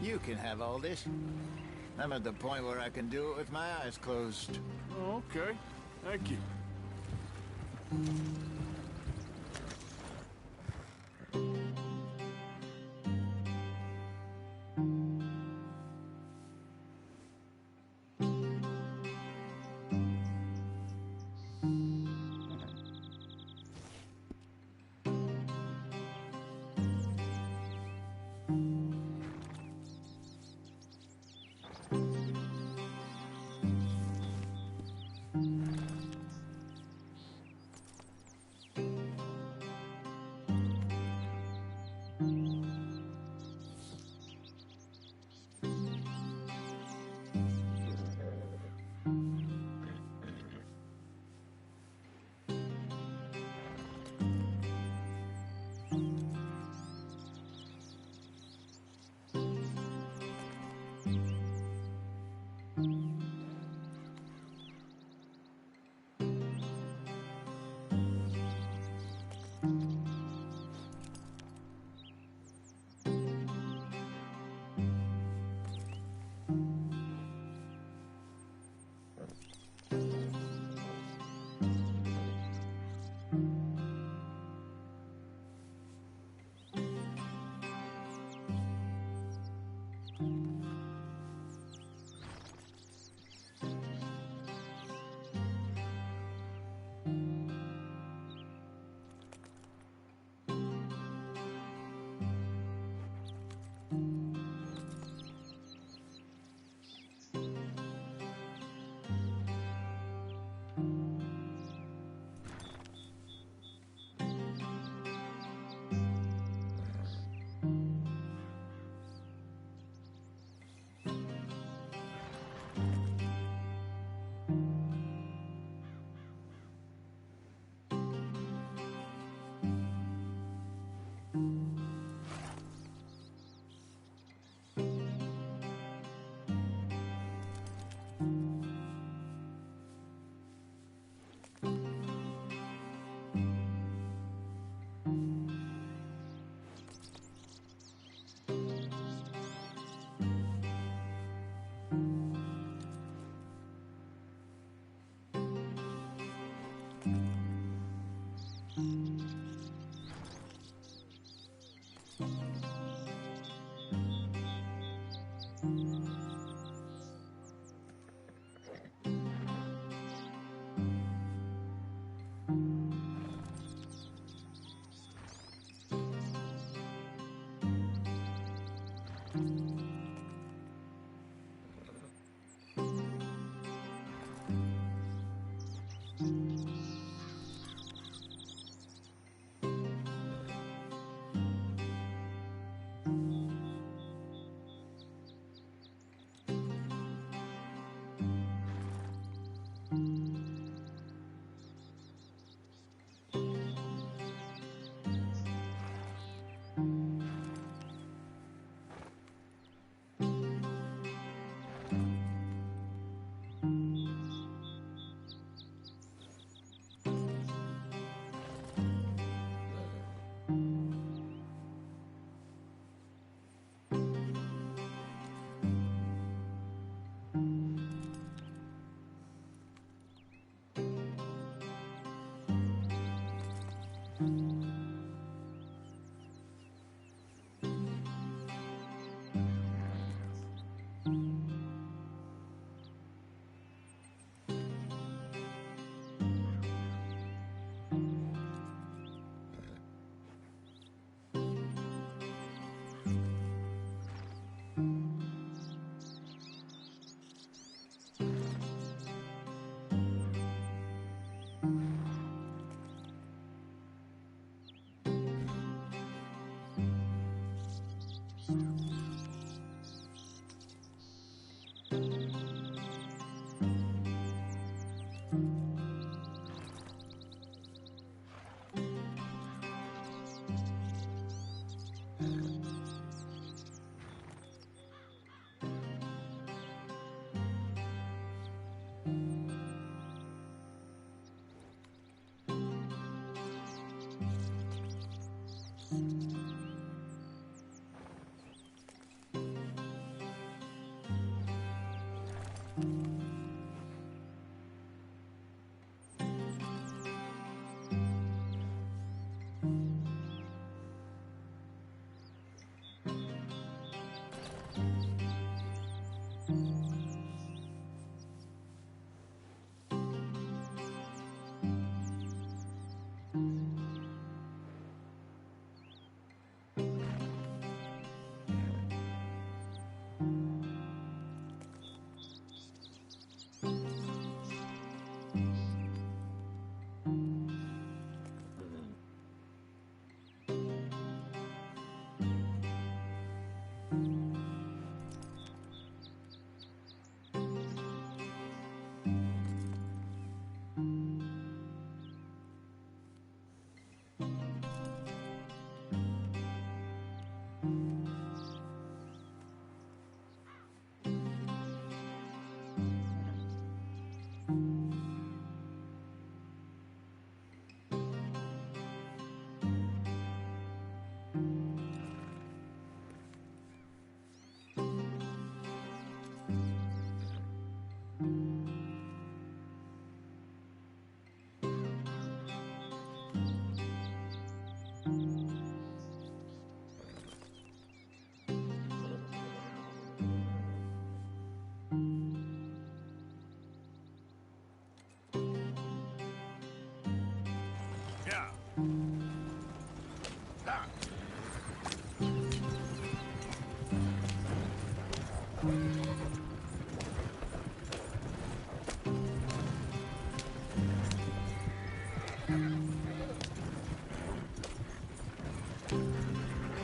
you can have all this. I'm at the point where I can do it with my eyes closed. Oh, okay. Thank you.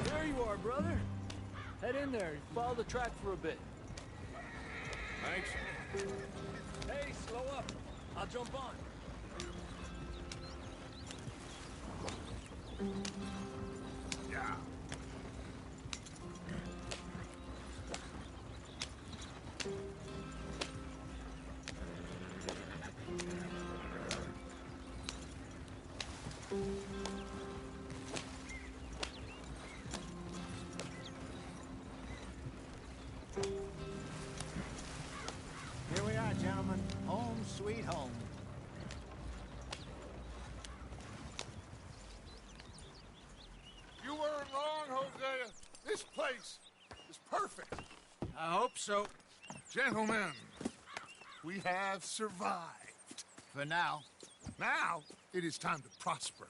There you are, brother. Head in there and follow the track for a bit. Thanks. Hey, slow up. I'll jump on. Yeah. Here we are, gentlemen. Home sweet home. You weren't wrong, Hosea. This place is perfect. I hope so. Gentlemen, we have survived. For now. Now, it is time to prosper.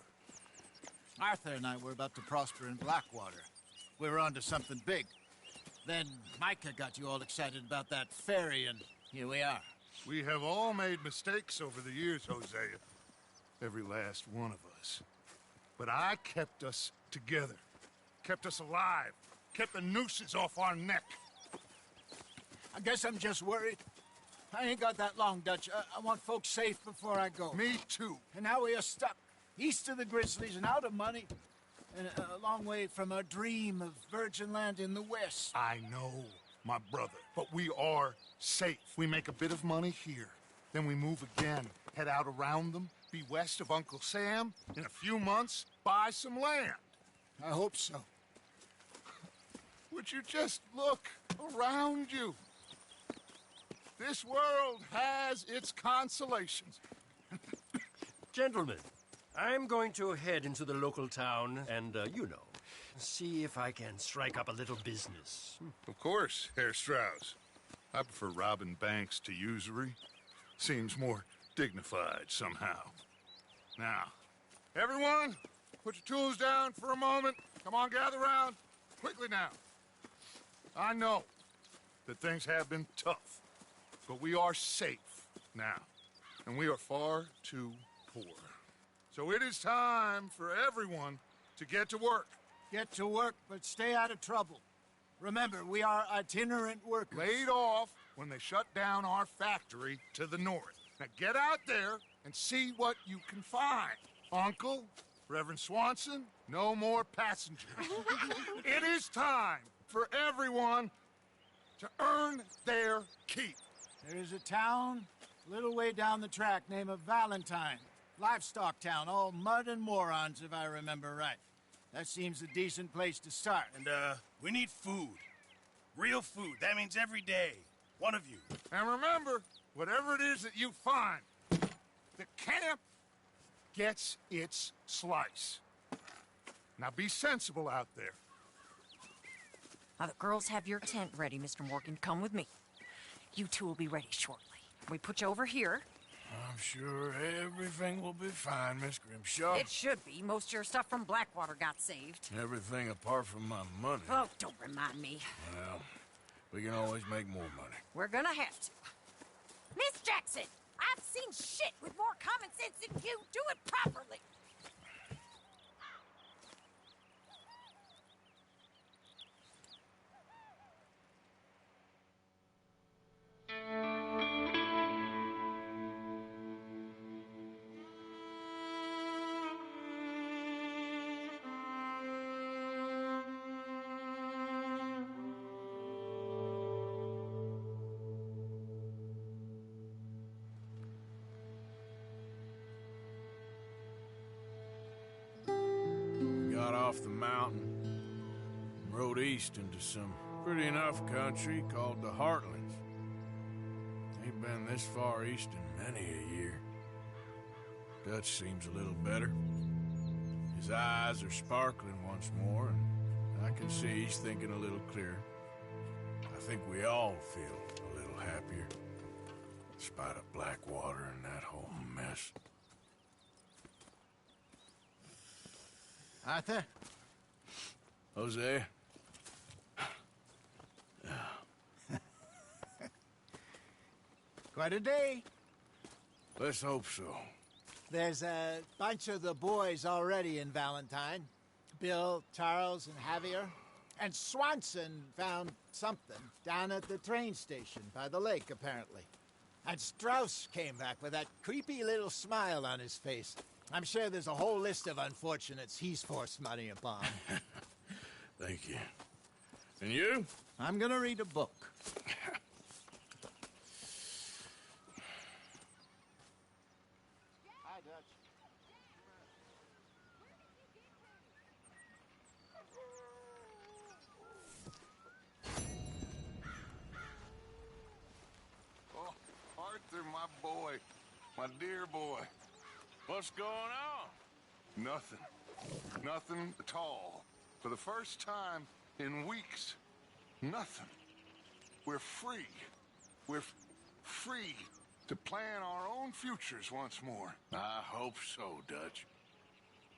Arthur and I were about to prosper in Blackwater. We were onto something big. Then Micah got you all excited about that ferry, and here we are. We have all made mistakes over the years, Hosea. Every last one of us. But I kept us together. Kept us alive. Kept the nooses off our neck. I guess I'm just worried. I ain't got that long, Dutch. I want folks safe before I go. Me too. And now we are stuck. East of the Grizzlies and out of money. And a long way from our dream of virgin land in the west. I know, my brother. But we are safe. We make a bit of money here. Then we move again. Head out around them. Be west of Uncle Sam. In a few months, buy some land. I hope so. Would you just look around you? This world has its consolations. Gentlemen, I'm going to head into the local town and, see if I can strike up a little business. Of course, Herr Strauss. I prefer robbing banks to usury. Seems more dignified somehow. Now, everyone, put your tools down for a moment. Come on, gather round. Quickly now. I know that things have been tough, but we are safe now, and we are far too poor. So it is time for everyone to get to work. Get to work, but stay out of trouble. Remember, we are itinerant workers. Laid off when they shut down our factory to the north. Now get out there and see what you can find. Uncle, Reverend Swanson, no more passengers. It is time for everyone to earn their keep. There is a town a little way down the track named Valentine. Livestock town, all mud and morons, if I remember right. That seems a decent place to start. And, we need food. Real food. That means every day. One of you. And remember, whatever it is that you find, the camp gets its slice. Now be sensible out there. Now, the girls have your tent ready, Mr. Morgan. Come with me. You two will be ready shortly. We put you over here. I'm sure everything will be fine, Miss Grimshaw. It should be. Most of your stuff from Blackwater got saved. Everything apart from my money. Oh, don't remind me. Well, we can always make more money. We're gonna have to. Miss Jackson, I've seen shit with more common sense than you. Do it properly. Got off the mountain and rode east into some pretty enough country called the Heartlands. Ain't been this far east in many a year. Dutch seems a little better. His eyes are sparkling once more, and I can see he's thinking a little clearer. I think we all feel a little happier, in spite of Blackwater and that whole mess. Arthur? Jose? Quite a day. Let's hope so. There's a bunch of the boys already in Valentine. Bill, Charles, and Javier. And Swanson found something down at the train station by the lake, apparently. And Strauss came back with that creepy little smile on his face. I'm sure there's a whole list of unfortunates he's forced money upon. Thank you. And you? I'm gonna read a book. Hi, Dutch. Oh, Arthur, my boy. My dear boy. What's going on? Nothing. Nothing at all. For the first time in weeks, nothing. We're free. We're free to plan our own futures once more. I hope so, Dutch.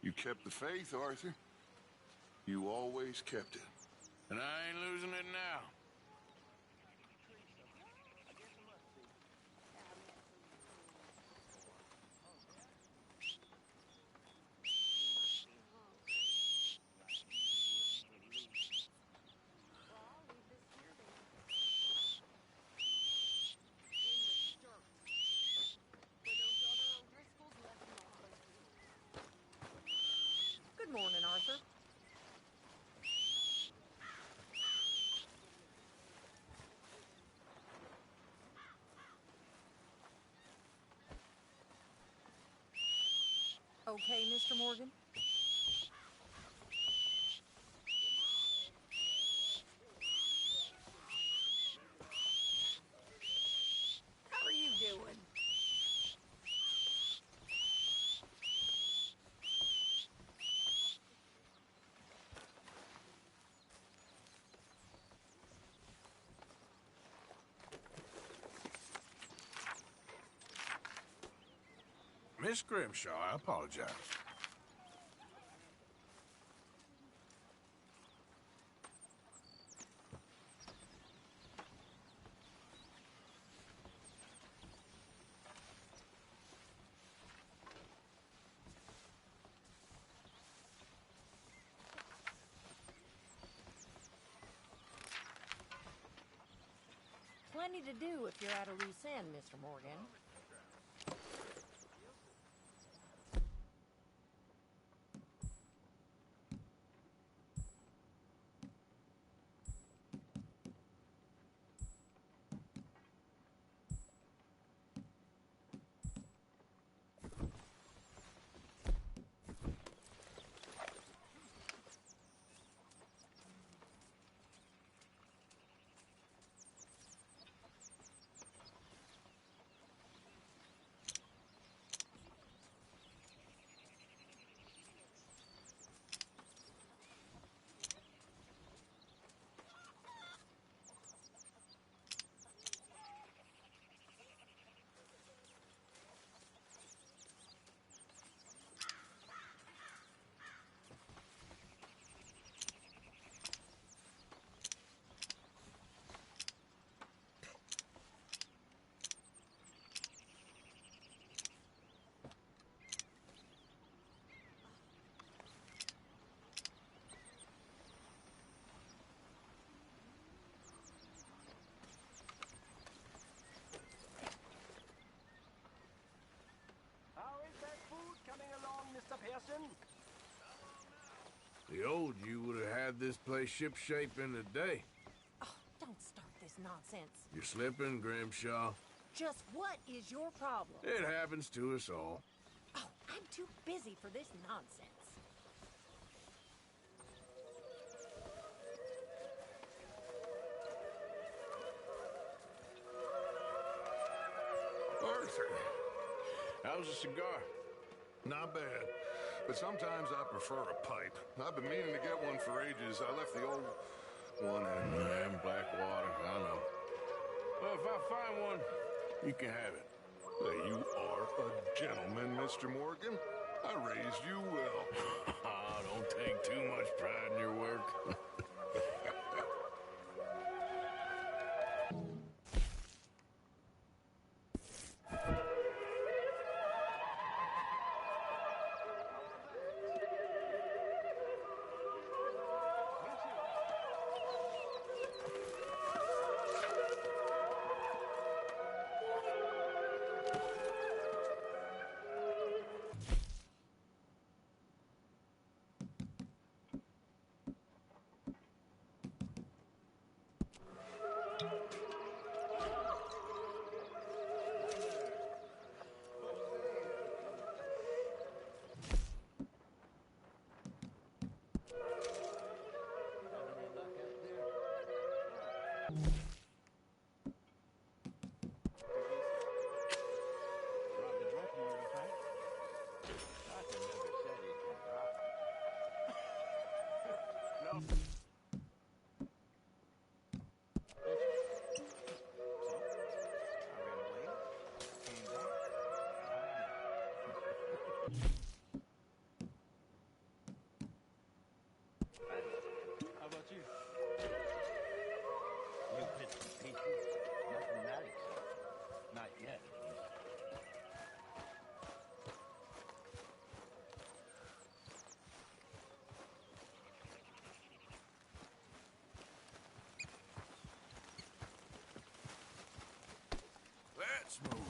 You kept the faith, Arthur. You always kept it. And I ain't losing it now. Good morning, Arthur. Okay, Mr. Morgan? How are you doing? Miss Grimshaw, I apologize. Plenty to do if you're at a loose end, Mr. Morgan. Mr. Pearson? The old you would have had this place shipshape in a day. Oh, don't start this nonsense. You're slipping, Grimshaw. Just what is your problem? It happens to us all. Oh, I'm too busy for this nonsense. Arthur, how's a cigar? Not bad, but sometimes I prefer a pipe. I've been meaning to get one for ages. I left the old one in Blackwater. I know. Well, if I find one, you can have it. Hey, you are a gentleman, Mr. Morgan. I raised you well. Don't take too much pride in your work. How about you? You bits and pieces. Nothing that exciting. Not yet. Let's move.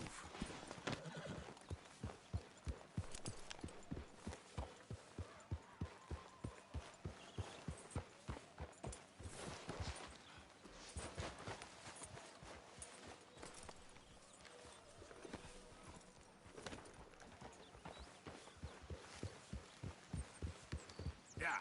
Yeah.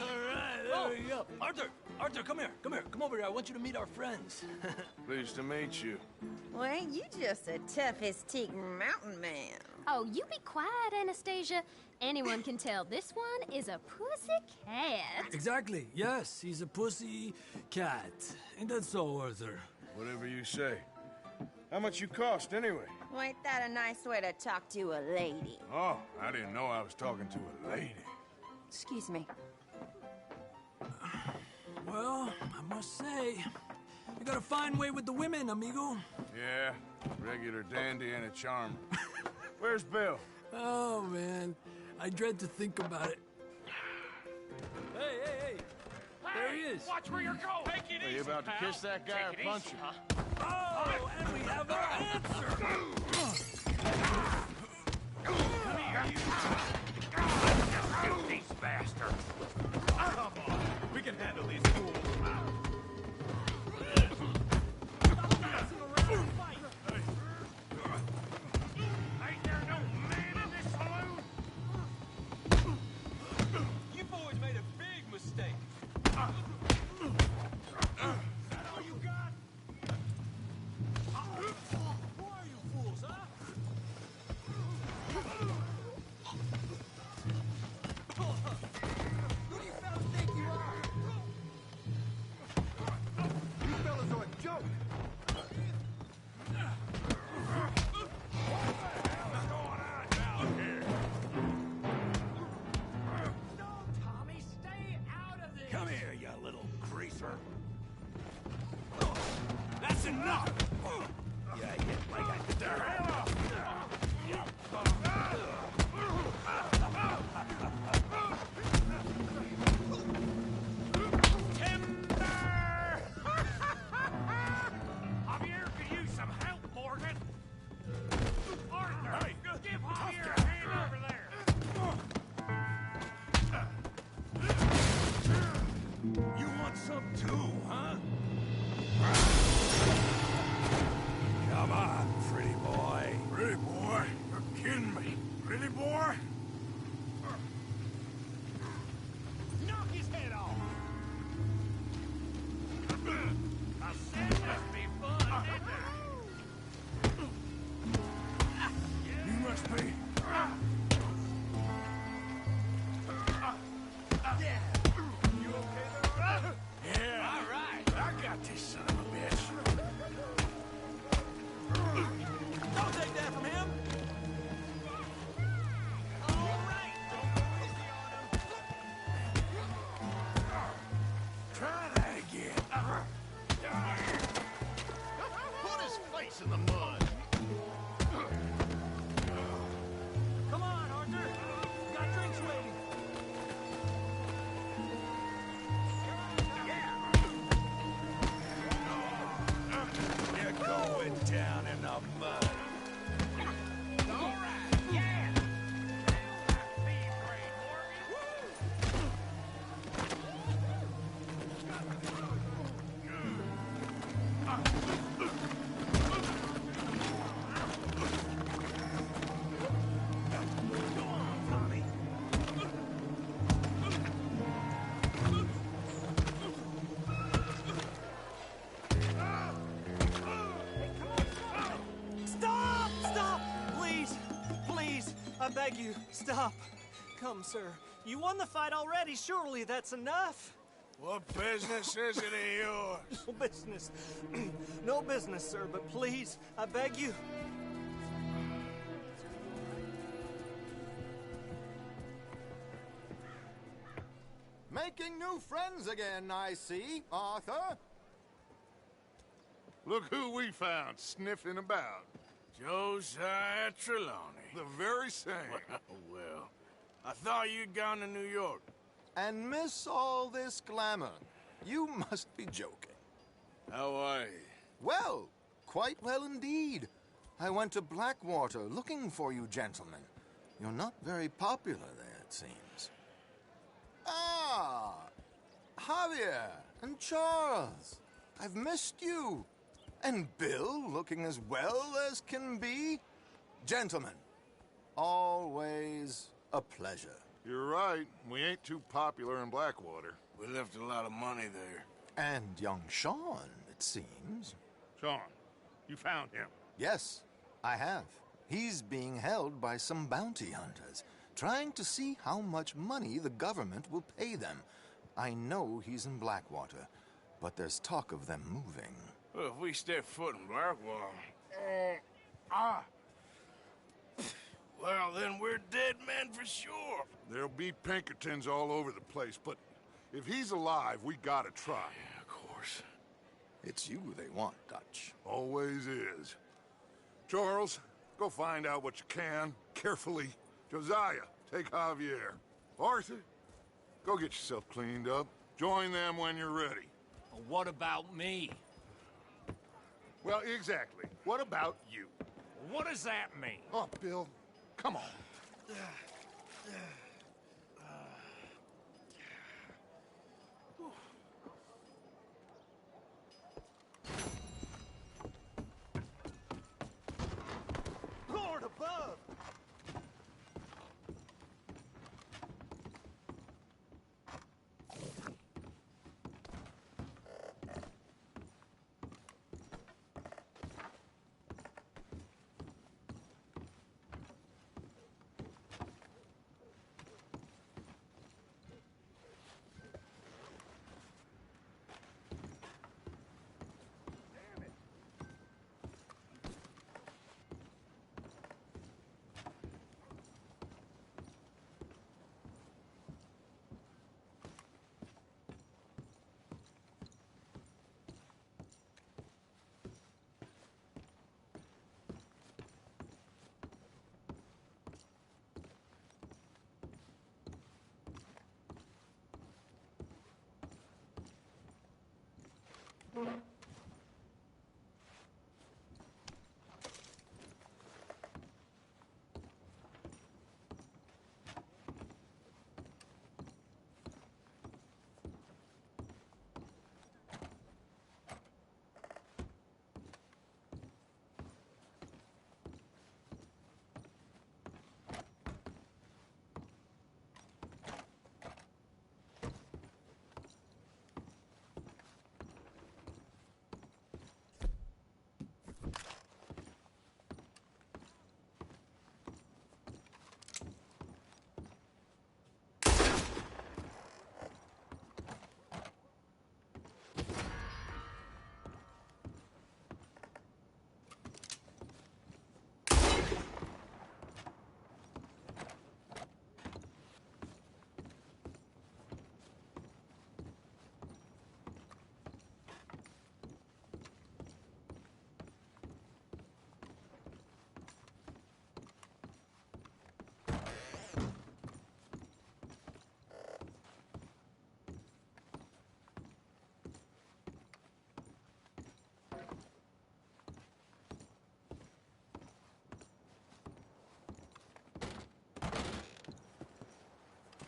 All right, there we go. Arthur, come here. Come over here. I want you to meet our friends. Pleased to meet you. Well, ain't you just a toughest-teak mountain man? Oh, you be quiet, Anastasia. Anyone can tell this one is a pussy cat. Exactly. Yes, he's a pussy cat. Ain't that so, Arthur? Whatever you say. How much you cost, anyway? Well, ain't that a nice way to talk to a lady? Oh, I didn't know I was talking to a lady. Excuse me. Well, I must say, you got a fine way with the women, amigo. Yeah, regular dandy and a charmer. Where's Bill? Oh, man. I dread to think about it. Hey! There he is. Watch where you're going. Take it Are you easy, about to pal. kiss that guy Take or it punch easy, him? huh? Oh, and we have our answer. Come here, you. These bastards. Come on. We can handle these fools. Ain't there no man in this saloon? You boys made a big mistake. Is that all you got? Who are you fools, huh? Who do you fellas think you are? You fellas are a joke. Tommy, stay out of this! Come here, you little greaser. That's enough! Yeah, like I Timber! Javier could use some help, Morgan. Arthur, give Javier a hand over there. You want some too, huh? Come on, pretty boy. Pretty boy? You're kidding me. Pretty boy? Knock his head off. I said this be fun, didn't I? You must be. Yeah. You okay there, Arthur? Yeah. All right. I got this son of a bitch. Don't take that from him. All right. Don't go easy on him. Try that again. Put his face in the mud. Come on, Arthur. Got drinks waiting. You're going down in the mud. All right. Yeah. Be brave, Morgan. Go on, Tommy. Stop! Stop! Please! Please! I beg you, stop. Come, sir. You won the fight already. Surely that's enough. What business is it of yours? No business. No business, sir, but please, I beg you. Making new friends again, I see, Arthur. Look who we found sniffing about. Josiah Trelawney. The very same. Well, I thought you'd gone to New York. And miss all this glamour. You must be joking. How are you? Well, quite well indeed. I went to Blackwater looking for you gentlemen. You're not very popular there, it seems. Ah! Javier and Charles. I've missed you. And Bill looking as well as can be. Gentlemen, always a pleasure. You're right. We ain't too popular in Blackwater. We left a lot of money there. And young Sean, it seems. Sean, you found him? Yes, I have. He's being held by some bounty hunters, trying to see how much money the government will pay them. I know he's in Blackwater, but there's talk of them moving. Well, if we step foot in Blackwater... Well, then we're dead men for sure. There'll be Pinkertons all over the place, but if he's alive, we gotta try. Yeah, of course. It's you they want, Dutch. Always is. Charles, go find out what you can, carefully. Josiah, take Javier. Arthur, go get yourself cleaned up. Join them when you're ready. Well, what about me? Well, exactly. What about you? What does that mean? Oh, Bill, come on. Lord above!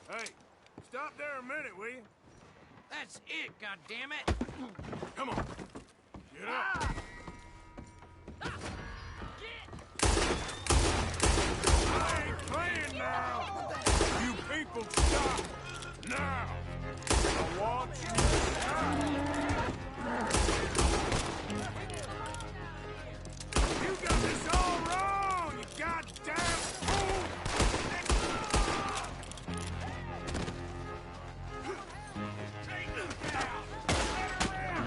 Hey, stop there a minute, will you? That's it, goddammit! Come on. Get up. I ain't playing now. You people stop. Now. I want you to stop. You got this all wrong, you goddamn fool. Take them down. Let her in.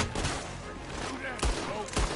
Do that, folks.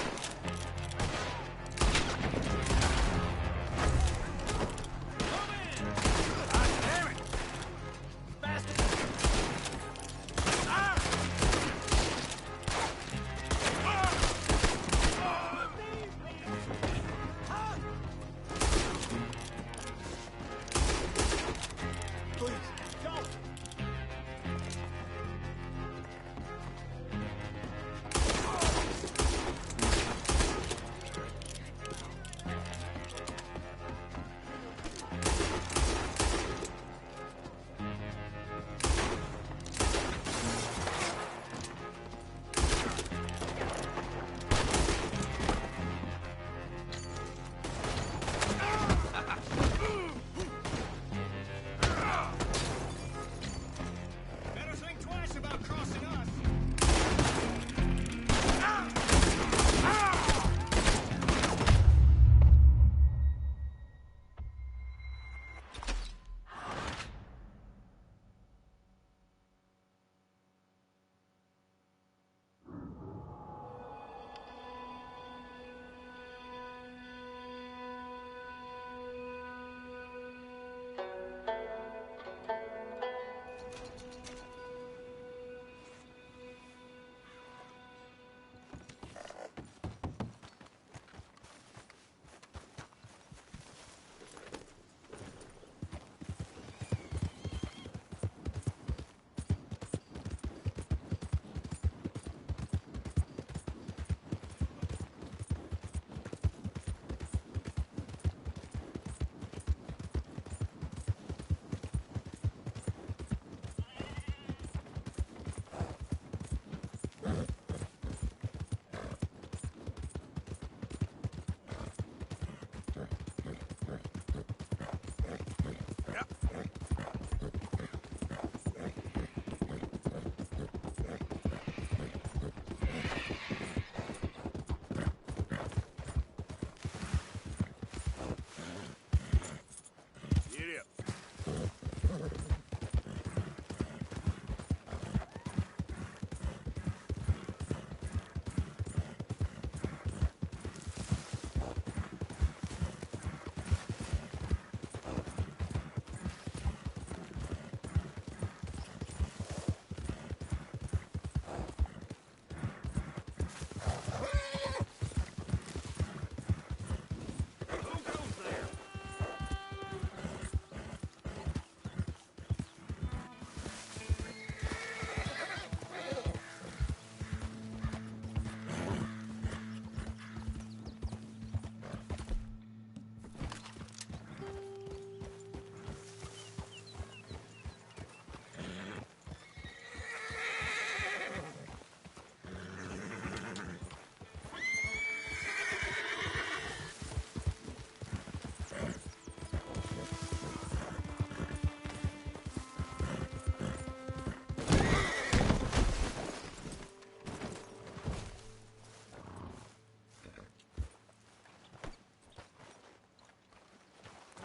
Get up.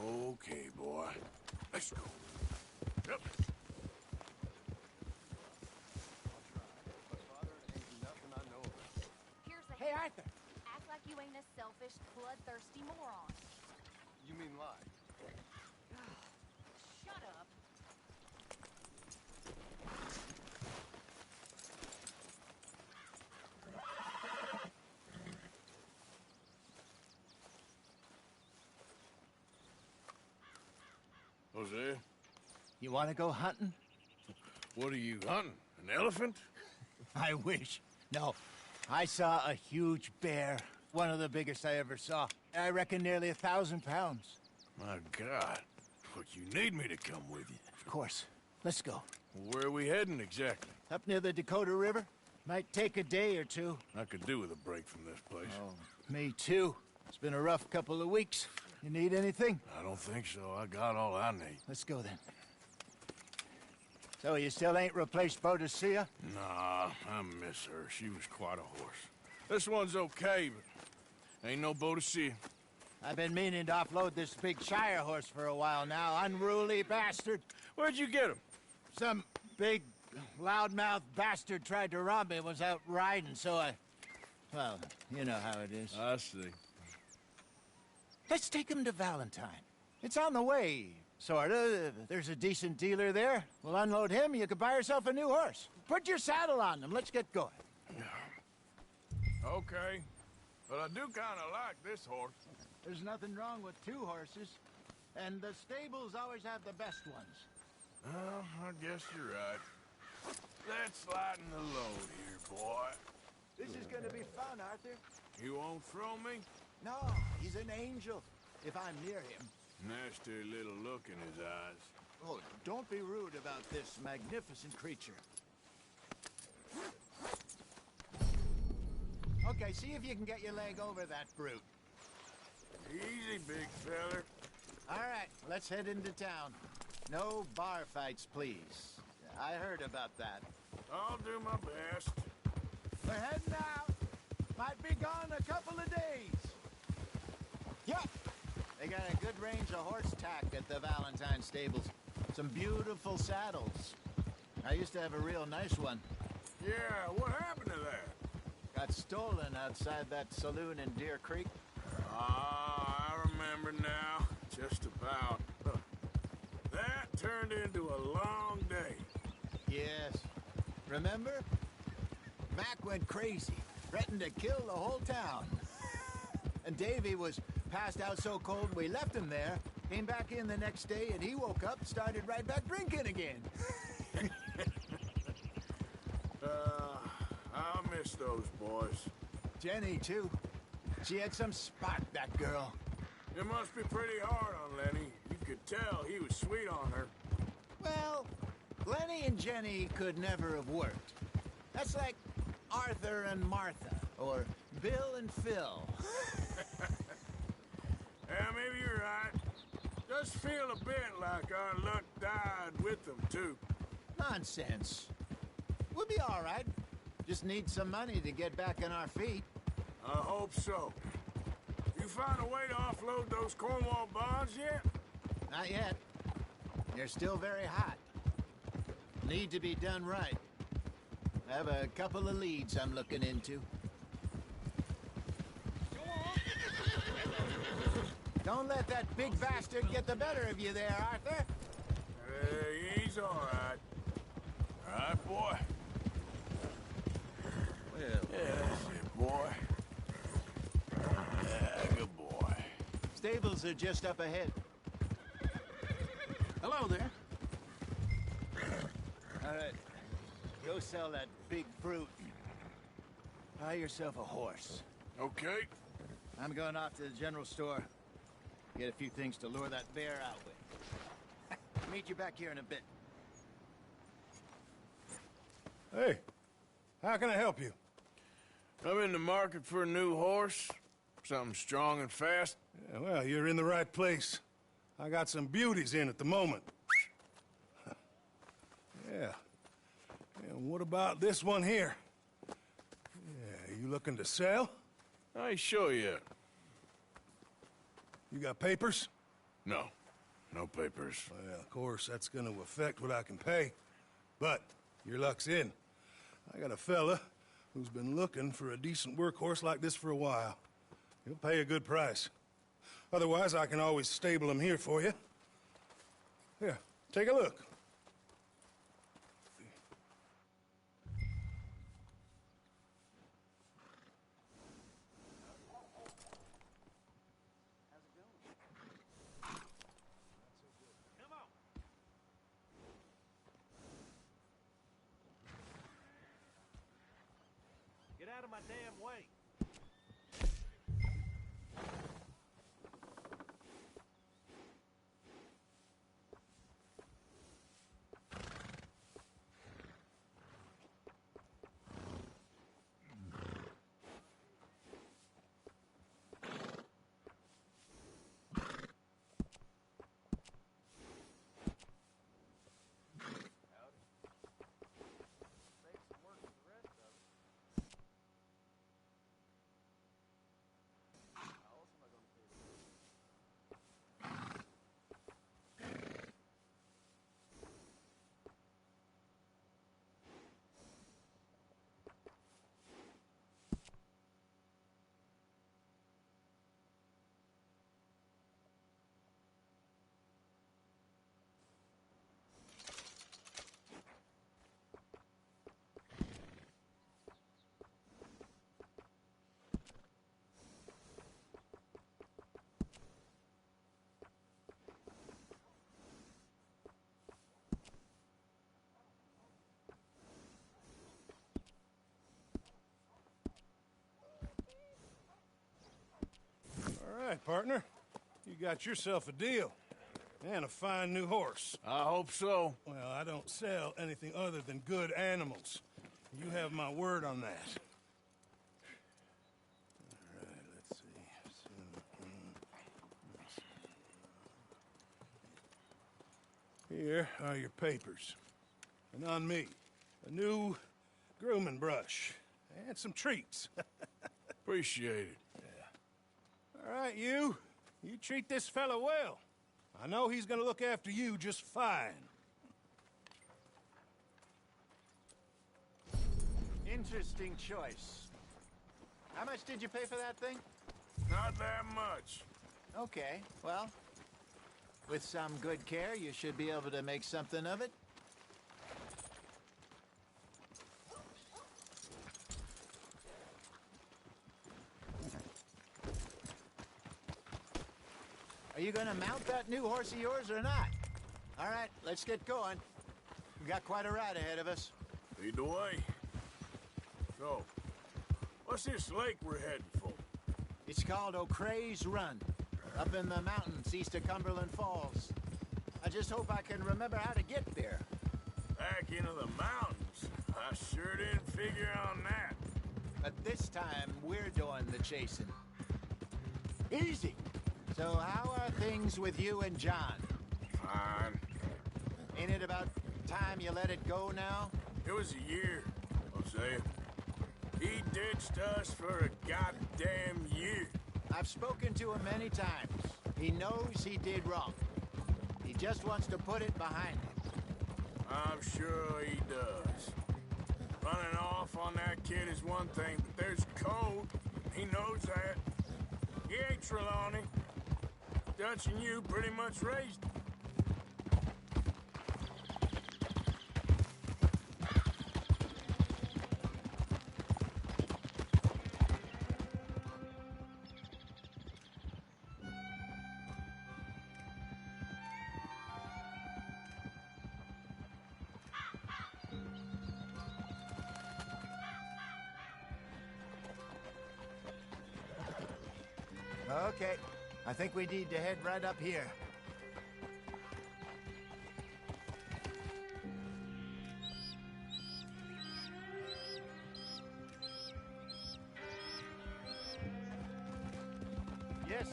Okay, boy. Let's go. Yep. Hey, Arthur. Act like you ain't a selfish, bloodthirsty moron. You mean lie? Shut up. Jose, You want to go hunting? what are you hunting? An elephant? I wish. No. I saw a huge bear. One of the biggest I ever saw. I reckon nearly 1,000 pounds. My God. Look, you need me to come with you. Of course. Let's go. Where are we heading exactly? Up near the Dakota River. Might take a day or two. I could do with a break from this place. Oh, me too. It's been a rough couple of weeks. You need anything? I don't think so. I got all I need. Let's go then. So you still ain't replaced Boadicea? Nah, I miss her. She was quite a horse. This one's okay, but ain't no Boadicea. I've been meaning to offload this big Shire horse for a while now. Unruly bastard. Where'd you get him? Some big, loudmouth bastard tried to rob me, was out riding, so I... Well, you know how it is. I see. Let's take him to Valentine. It's on the way, sorta. There's a decent dealer there. We'll unload him, you could buy yourself a new horse. Put your saddle on him, let's get going. Okay. But I do kind of like this horse. There's nothing wrong with two horses, and the stables always have the best ones. Well, I guess you're right. Let's lighten the load here, boy. This is gonna be fun, Arthur. You won't throw me? No, he's an angel, if I'm near him. Nasty little look in his eyes. Oh, don't be rude about this magnificent creature. Okay, see if you can get your leg over that brute. Easy, big feller. All right, let's head into town. No bar fights, please. I heard about that. I'll do my best. We're heading out. Might be gone a couple of days. Yep. They got a good range of horse tack at the Valentine stables. Some beautiful saddles. I used to have a real nice one. Yeah, what happened to that? Got stolen outside that saloon in Deer Creek. Ah, I remember now. Just about. That turned into a long day. Yes. Remember? Mac went crazy, threatened to kill the whole town. And Davy was passed out so cold we left him there, came back in the next day, and he woke up and started right back drinking again. I'll miss those boys. Jenny, too. She had some spark, that girl. It must be pretty hard on Lenny. You could tell he was sweet on her. Well, Lenny and Jenny could never have worked. That's like Arthur and Martha, or Bill and Phil. Yeah, maybe you're right. Does feel a bit like our luck died with them, too. Nonsense. We'll be all right. Just need some money to get back on our feet. I hope so. You find a way to offload those Cornwall bonds yet? Not yet. They're still very hot. Need to be done right. I have a couple of leads I'm looking into. Don't let that big bastard get the better of you there, Arthur. He's all right. All right, boy. Well, that's it, boy. Good boy. Stables are just up ahead. Hello there. All right. Go sell that big fruit. Buy yourself a horse. Okay. I'm going off to the general store. Get a few things to lure that bear out with. Meet you back here in a bit. Hey, how can I help you? I'm in the market for a new horse. Something strong and fast. Yeah, well, you're in the right place. I got some beauties in at the moment. Yeah. And what about this one here? Yeah, you looking to sell? I ain't sure yet. You got papers? No. No papers. Well, of course, that's gonna affect what I can pay. But your luck's in. I got a fella who's been looking for a decent workhorse like this for a while. He'll pay a good price. Otherwise, I can always stable him here for you. Here, take a look. Get out of my damn way. All right, partner. You got yourself a deal. And a fine new horse. I hope so. Well, I don't sell anything other than good animals. You have my word on that. All right, let's see. Here are your papers. And on me, a new grooming brush. And some treats. Appreciate it. All right, you treat this fella well. I know he's gonna look after you just fine. Interesting choice. How much did you pay for that thing? Not that much. Okay, well, with some good care, you should be able to make something of it. Are you gonna mount that new horse of yours or not? All right, let's get going. We've got quite a ride ahead of us. Lead the way. So, what's this lake we're heading for? It's called O'Creagh's Run, up in the mountains east of Cumberland Falls. I just hope I can remember how to get there. Back into the mountains? I sure didn't figure on that. But this time, we're doing the chasing. Easy. So how are things with you and John? Fine. Ain't it about time you let it go now? It was a year, Hosea. He ditched us for a goddamn year. I've spoken to him many times. He knows he did wrong. He just wants to put it behind him. I'm sure he does. Running off on that kid is one thing, but there's code. He knows that. He ain't Trelawney. Dutch and you pretty much raised him. Okay, I think we need to head right up here. Yes,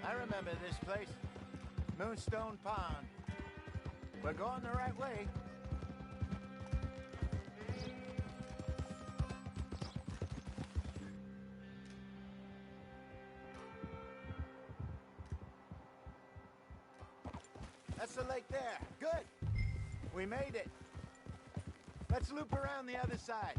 I remember this place. Moonstone Pond. We're going the right way. That's the lake there. Good. We made it. Let's loop around the other side.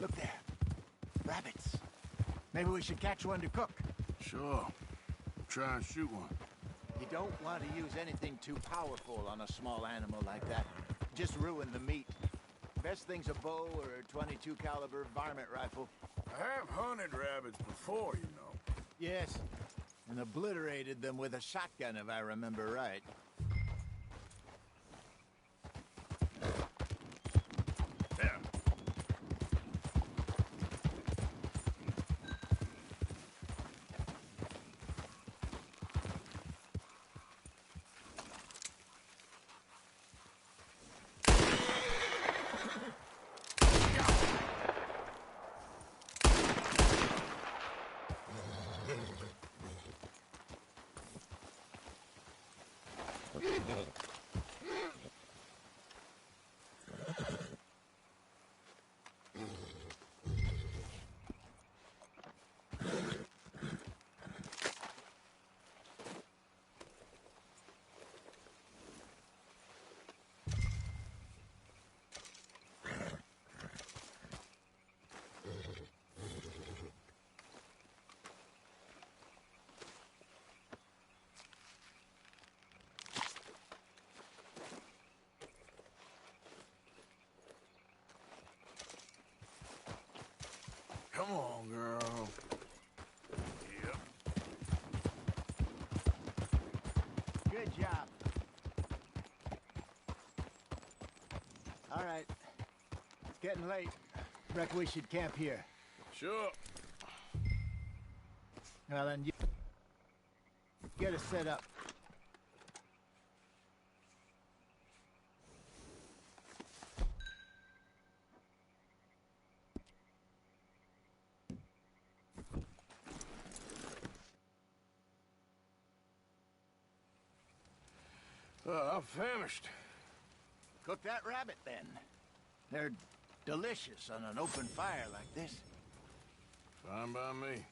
Look there. Rabbits. Maybe we should catch one to cook. Sure. Try and shoot one. You don't want to use anything too powerful on a small animal like that. Just ruin the meat. Best thing's a bow or a 22 caliber varmint rifle. I have hunted rabbits before, you know. Yes, and obliterated them with a shotgun, if I remember right. There. Come on, girl. Yep. Good job. All right. It's getting late. Reckon we should camp here. Sure. Well, then you get us set up. I'm famished. Cook that rabbit, then. They're delicious on an open fire like this. Fine by me.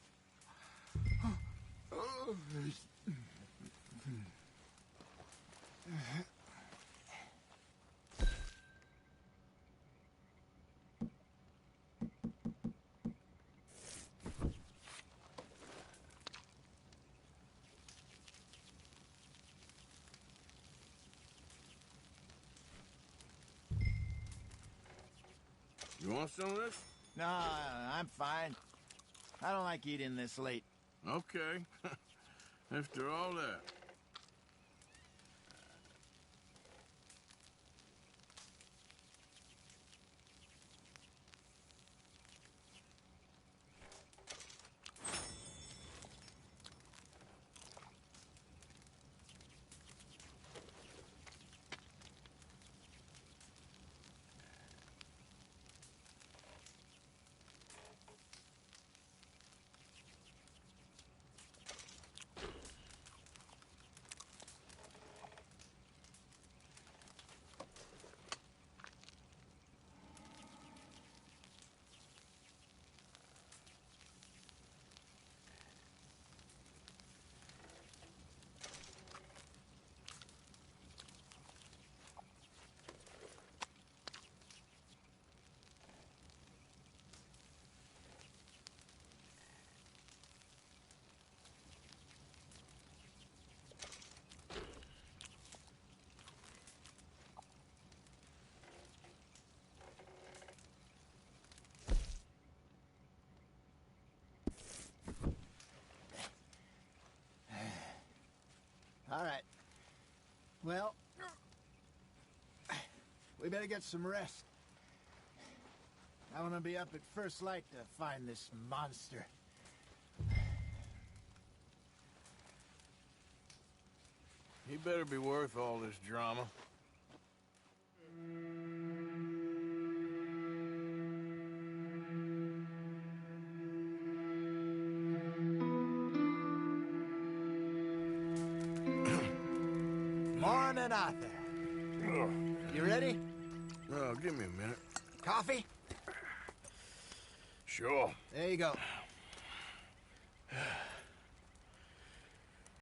You want some of this? No, I'm fine. I don't like eating this late. Okay. After all that. We better get some rest. I want to be up at first light to find this monster. He better be worth all this drama. Morning, Arthur. You ready? Oh, give me a minute. Coffee? Sure. There you go.